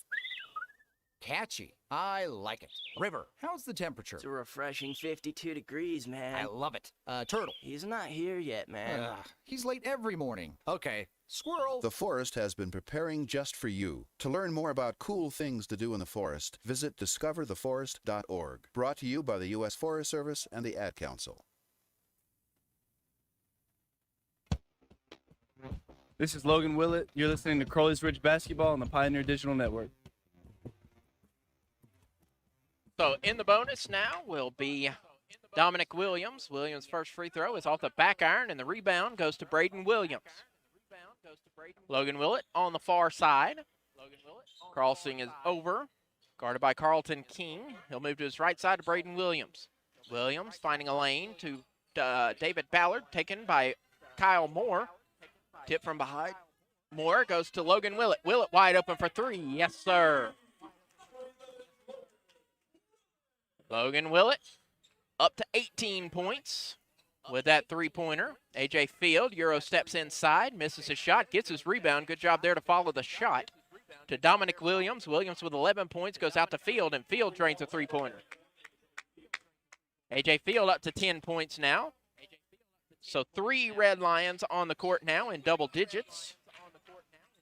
Catchy. I like it. River, how's the temperature? It's a refreshing 52 degrees, man. I love it. Turtle. He's not here yet, man. He's late every morning. Okay. Squirrel. The forest has been preparing just for you. To learn more about cool things to do in the forest, visit discovertheforest.org. Brought to you by the U.S. Forest Service and the Ad Council. This is Logan Willett. You're listening to Crowley's Ridge Basketball on the Pioneer Digital Network. So in the bonus now will be Dominic Williams. Williams' first free throw is off the back iron, and the rebound goes to Braden Williams. Logan Willett on the far side. Crossing is over. Guarded by Carlton King. He'll move to his right side to Braden Williams. Williams finding a lane to David Ballard, taken by Kyle Moore. Tip from behind. Moore goes to Logan Willett. Willett wide open for three. Yes, sir. Logan Willett up to 18 points with that three-pointer. A.J. Field, Euro steps inside, misses his shot, gets his rebound. Good job there to follow the shot to Dominic Williams. Williams with 11 points goes out to Field, and Field drains a three-pointer. A.J. Field up to 10 points now. So 3 Red Lions on the court now in double digits.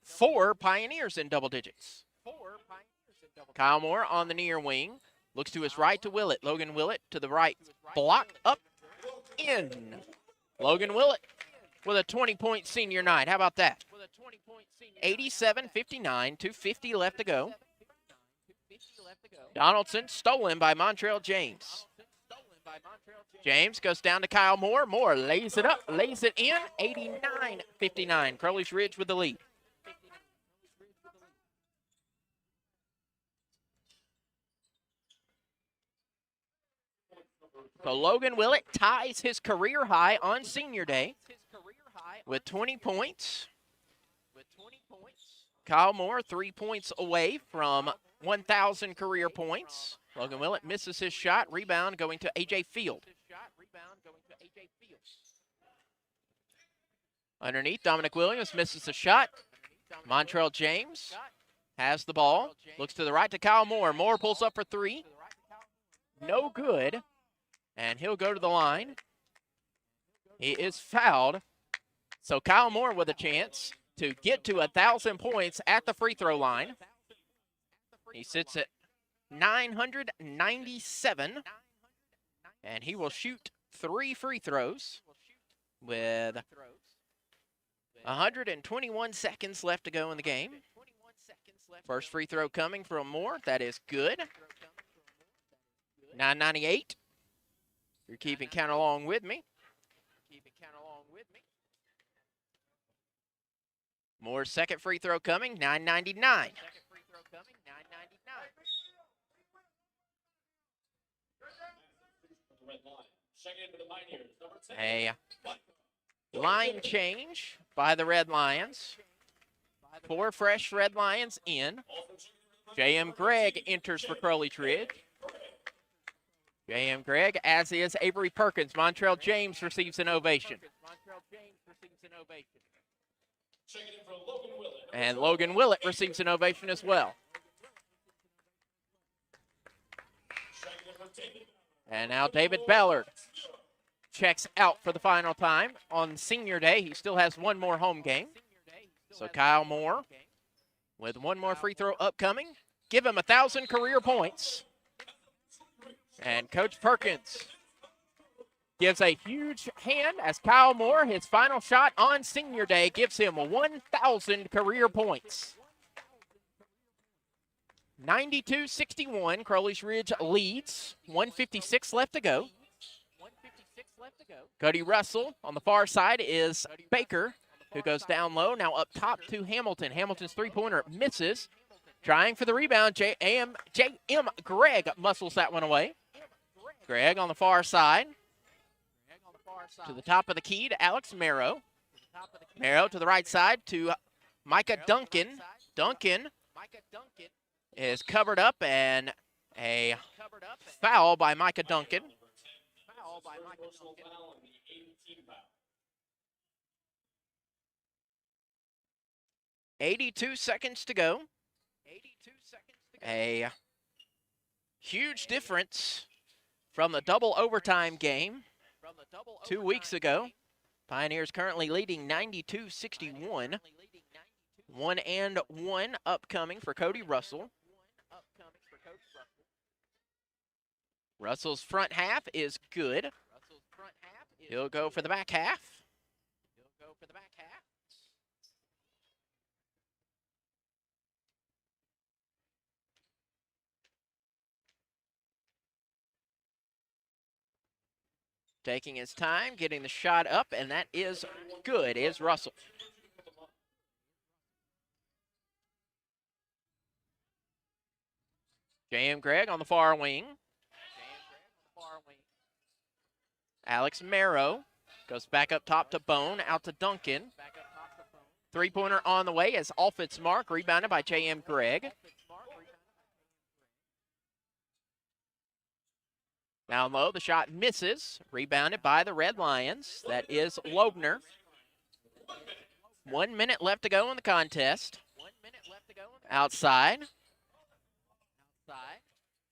4 Pioneers in double digits. Kyle Moore on the near wing. Looks to his right to Willett. Logan Willett to the right. Block up, in. Logan Willett with a 20-point senior night. How about that? 87-59, 2:50 left to go. Donaldson stolen by Montrell James. James goes down to Kyle Moore. Moore lays it up, lays it in. 89-59. Crowley's Ridge with the lead. So Logan Willett ties his career high on senior day with 20 points. Kyle Moore 3 points away from 1,000 career points. Logan Willett misses his shot. Rebound going to A.J. Field. Underneath, Dominic Williams misses the shot. Montrell James has the ball. Looks to the right to Kyle Moore. Moore pulls up for three. No good. And he'll go to the line. He is fouled. So Kyle Moore with a chance to get to 1,000 points at the free throw line. He sits at 997. And he will shoot 3 free throws with 121 seconds left to go in the game. First free throw coming from Moore. That is good. 998. You're keeping count along with me. Moore's second free throw coming, 999. A line change by the Red Lions. 4 fresh Red Lions in. J.M. Gregg enters for Crowley's Ridge. J.M. Gregg, as is Avery Perkins. Montrell James receives an ovation. And Logan Willett receives an ovation as well. And now David Ballard checks out for the final time. On senior day, he still has one more home game. So Kyle Moore with one more free throw upcoming. Give him 1,000 career points. And Coach Perkins gives a huge hand as Kyle Moore, his final shot on senior day, gives him 1,000 career points. 92-61, Crowley's Ridge leads. 1:56 left to go. Cody Russell on the far side is Baker, who goes down low. Now up top to Hamilton. Hamilton's three-pointer misses. Trying for the rebound, J.M. Gregg muscles that one away. Gregg on the far side. To the top of the key to Alex Merrow. Merrow to the right side to Micah Duncan. Duncan is covered up, and a foul by Micah Duncan. 82 seconds to go. A huge difference from the double overtime game 2 weeks ago. Pioneers currently leading 92-61. 1-1 upcoming for Cody Russell. Russell's front half is good. He'll go for the back half. Taking his time, getting the shot up, and that is good, is Russell. J.M. Gregg on the far wing. Alex Marrow goes back up top to Bone, out to Duncan. Three-pointer on the way is off its mark, rebounded by J.M. Gregg. Down low, the shot misses, rebounded by the Red Lions. That is Loebner. 1 minute left to go in the contest. Outside.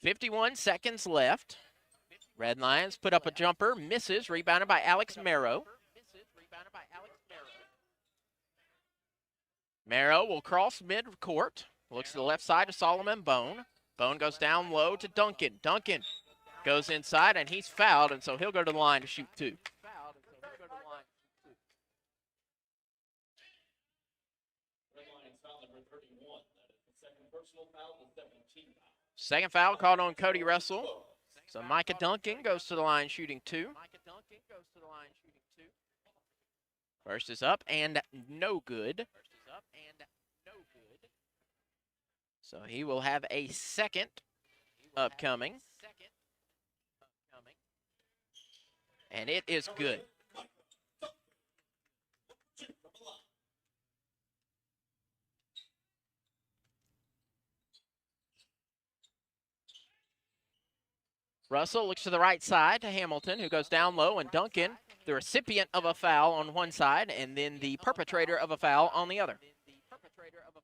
51 seconds left. Red Lions put up a jumper, misses, rebounded by Alex Marrow. Marrow will cross mid-court, looks to the left side to Solomon Bone. Bone goes down low to Duncan. Duncan goes inside, and he's fouled, and so he'll go to the line to shoot two. Second foul called on Cody Russell. So Micah Duncan goes to the line shooting two. First is up and no good. So he will have a second upcoming. And it is good. Russell looks to the right side to Hamilton, who goes down low, and Duncan, the recipient of a foul on one side, and then the perpetrator of a foul on the other.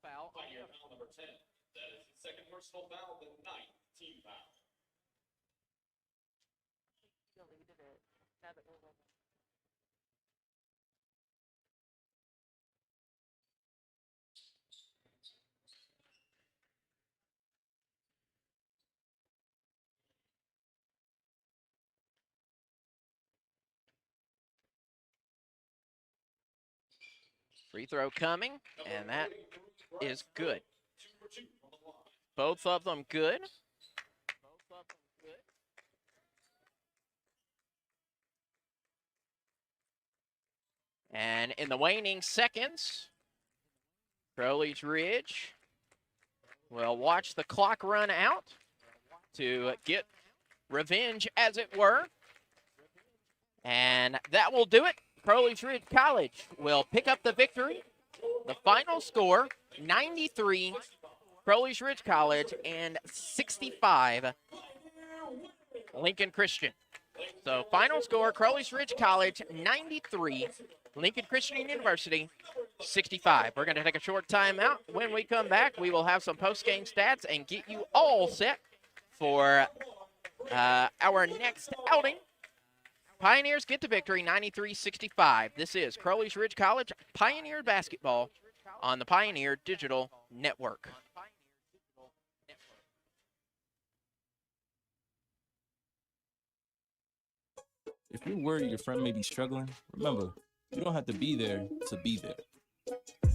Foul number 10. That is the second personal foul of the night. Team foul. Free throw coming, and that is good. Both of them good. And in the waning seconds, Crowley's Ridge will watch the clock run out to get revenge, as it were. And that will do it. Crowley's Ridge College will pick up the victory. The final score, 93, Crowley's Ridge College, and 65, Lincoln Christian. So final score, Crowley's Ridge College, 93, Lincoln Christian University, 65. We're going to take a short timeout. When we come back, we will have some post-game stats and get you all set for our next outing. Pioneers get the victory, 93-65. This is Crowley's Ridge College Pioneer Basketball on the Pioneer Digital Network. If you're worried your friend may be struggling, remember, you don't have to be there to be there.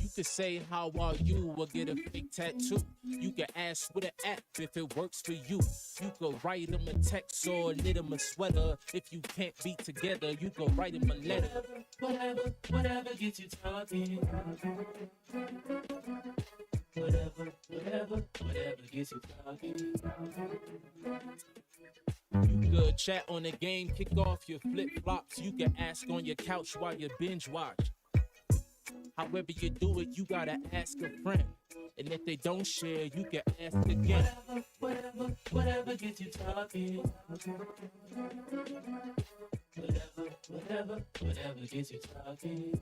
You could say, how are you, or get a fake tattoo. You can ask with an app if it works for you. You could write them a text or knit them a sweater. If you can't be together, you could write them a letter. Whatever gets you talking. Whatever gets you talking. You could chat on the game, kick off your flip-flops. You can ask on your couch while you binge watch. However you do it, you gotta ask a friend. And if they don't share, you can ask again. Whatever gets you talking. Whatever gets you talking.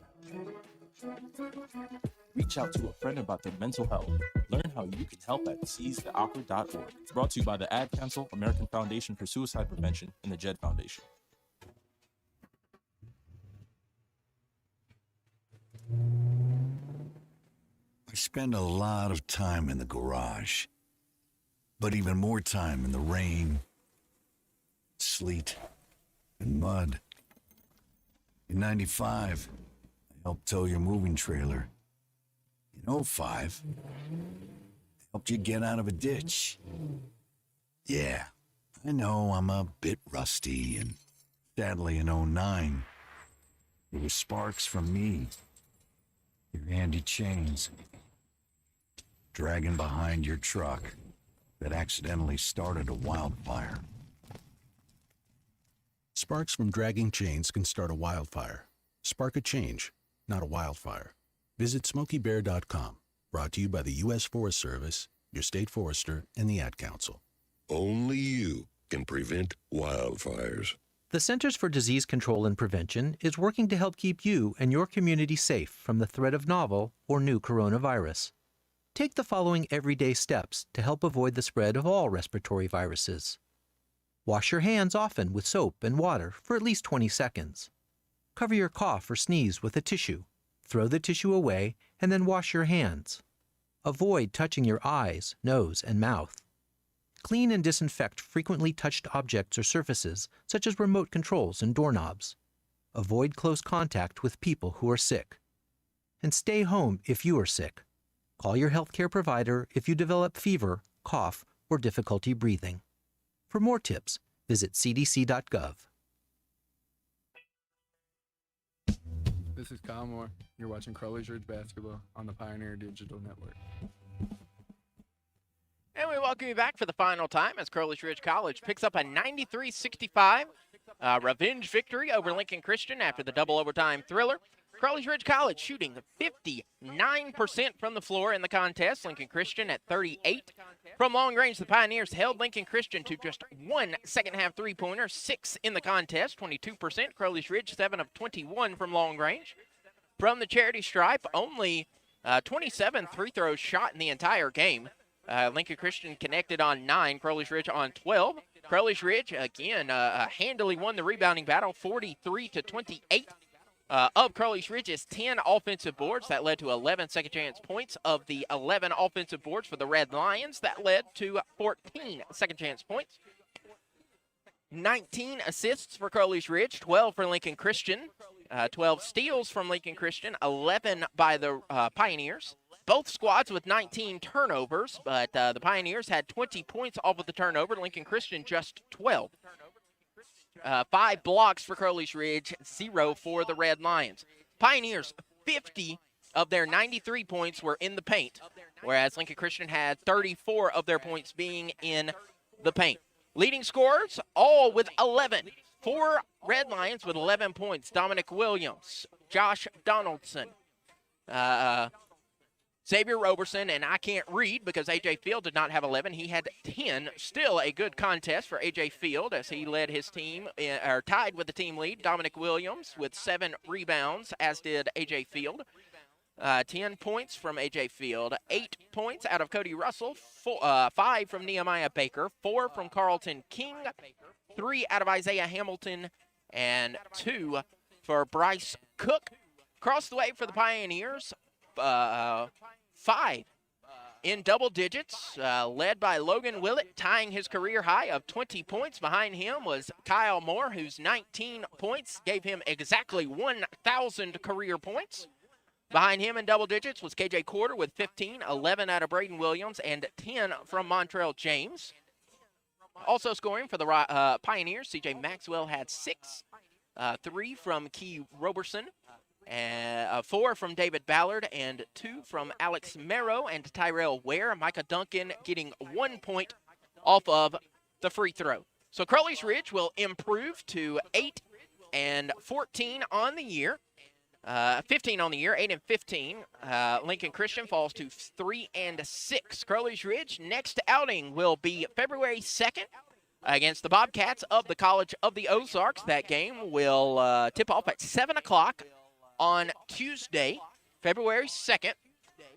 Reach out to a friend about their mental health. Learn how you can help at seizetheawkward.org. Brought to you by the Ad Council, American Foundation for Suicide Prevention, and the JED Foundation. I spend a lot of time in the garage, but even more time in the rain, sleet, and mud. In 95, I helped tow your moving trailer. In 05, I helped you get out of a ditch. Yeah, I know I'm a bit rusty, and sadly in 09, it was sparks from me, your handy chains, dragging behind your truck that accidentally started a wildfire. Sparks from dragging chains can start a wildfire. Spark a change, not a wildfire. Visit SmokeyBear.com. Brought to you by the U.S. Forest Service, your state forester, and the Ad Council. Only you can prevent wildfires. The Centers for Disease Control and Prevention is working to help keep you and your community safe from the threat of novel or new coronavirus. Take the following everyday steps to help avoid the spread of all respiratory viruses. Wash your hands often with soap and water for at least 20 seconds. Cover your cough or sneeze with a tissue. Throw the tissue away and then wash your hands. Avoid touching your eyes, nose, and mouth. Clean and disinfect frequently touched objects or surfaces, such as remote controls and doorknobs. Avoid close contact with people who are sick. And stay home if you are sick. Call your healthcare provider if you develop fever, cough, or difficulty breathing. For more tips, visit cdc.gov. This is Kyle Moore. You're watching Crowley Ridge Basketball on the Pioneer Digital Network. And we welcome you back for the final time as Crowley Ridge College picks up a 93-65 revenge victory over Lincoln Christian after the double overtime thriller. Crowley Ridge College shooting 59% from the floor in the contest. Lincoln Christian at 38. From long range, the Pioneers held Lincoln Christian to just one second-half three-pointer, 6 in the contest, 22%. Crowley Ridge, 7 of 21 from long range. From the charity stripe, only 27 free throws shot in the entire game. Lincoln Christian connected on 9, Crowley Ridge on 12. Crowley Ridge, again, handily won the rebounding battle, 43-28. Of Crowley Ridge's 10 offensive boards, that led to 11 second-chance points. Of the 11 offensive boards for the Red Lions, that led to 14 second-chance points. 19 assists for Crowley Ridge, 12 for Lincoln Christian, 12 steals from Lincoln Christian, 11 by the Pioneers. Both squads with 19 turnovers, but the Pioneers had 20 points off of the turnover. Lincoln Christian just 12. 5 blocks for Crowley Ridge, 0 for the Red Lions. Pioneers, 50 of their 93 points were in the paint, whereas Lincoln Christian had 34 of their points being in the paint. Leading scorers, all with 11. 4 Red Lions with 11 points. Dominic Williams, Josh Donaldson, Xavier Roberson, and I can't read because A.J. Field did not have 11. He had 10. Still a good contest for A.J. Field as he led his team, or tied with the team lead. Dominic Williams with 7 rebounds, as did A.J. Field. 10 points from A.J. Field. 8 points out of Cody Russell. 5 from Nehemiah Baker. 4 from Carlton King. 3 out of Isaiah Hamilton. And 2 for Bryce Cook. Across the way for the Pioneers, 5 in double digits, led by Logan Willett, tying his career high of 20 points. Behind him was Kyle Moore, whose 19 points gave him exactly 1,000 career points. Behind him in double digits was KJ Corder with 15, 11 out of Braden Williams, and 10 from Montrell James. Also scoring for the Pioneers, CJ Maxwell had 6, 3 from Key Roberson, 4 from David Ballard, and 2 from Alex Merrow and Tyrell Ware. Micah Duncan getting 1 point off of the free throw. So Crowley Ridge will improve to 8 and 14 on the year. 15 on the year, 8 and 15. Lincoln Christian falls to 3 and 6. Crowley Ridge next outing will be February 2nd against the Bobcats of the College of the Ozarks. That game will tip off at 7 o'clock on Tuesday, February 2nd,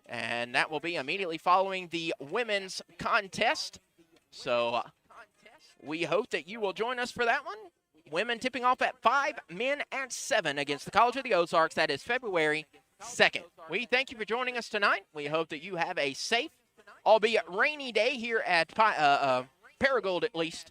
and that will be immediately following the women's contest. So we hope that you will join us for that one. Women tipping off at 5, men at 7 against the College of the Ozarks. That is February 2nd. We thank you for joining us tonight. We hope that you have a safe, albeit rainy day here at Paragould, at least.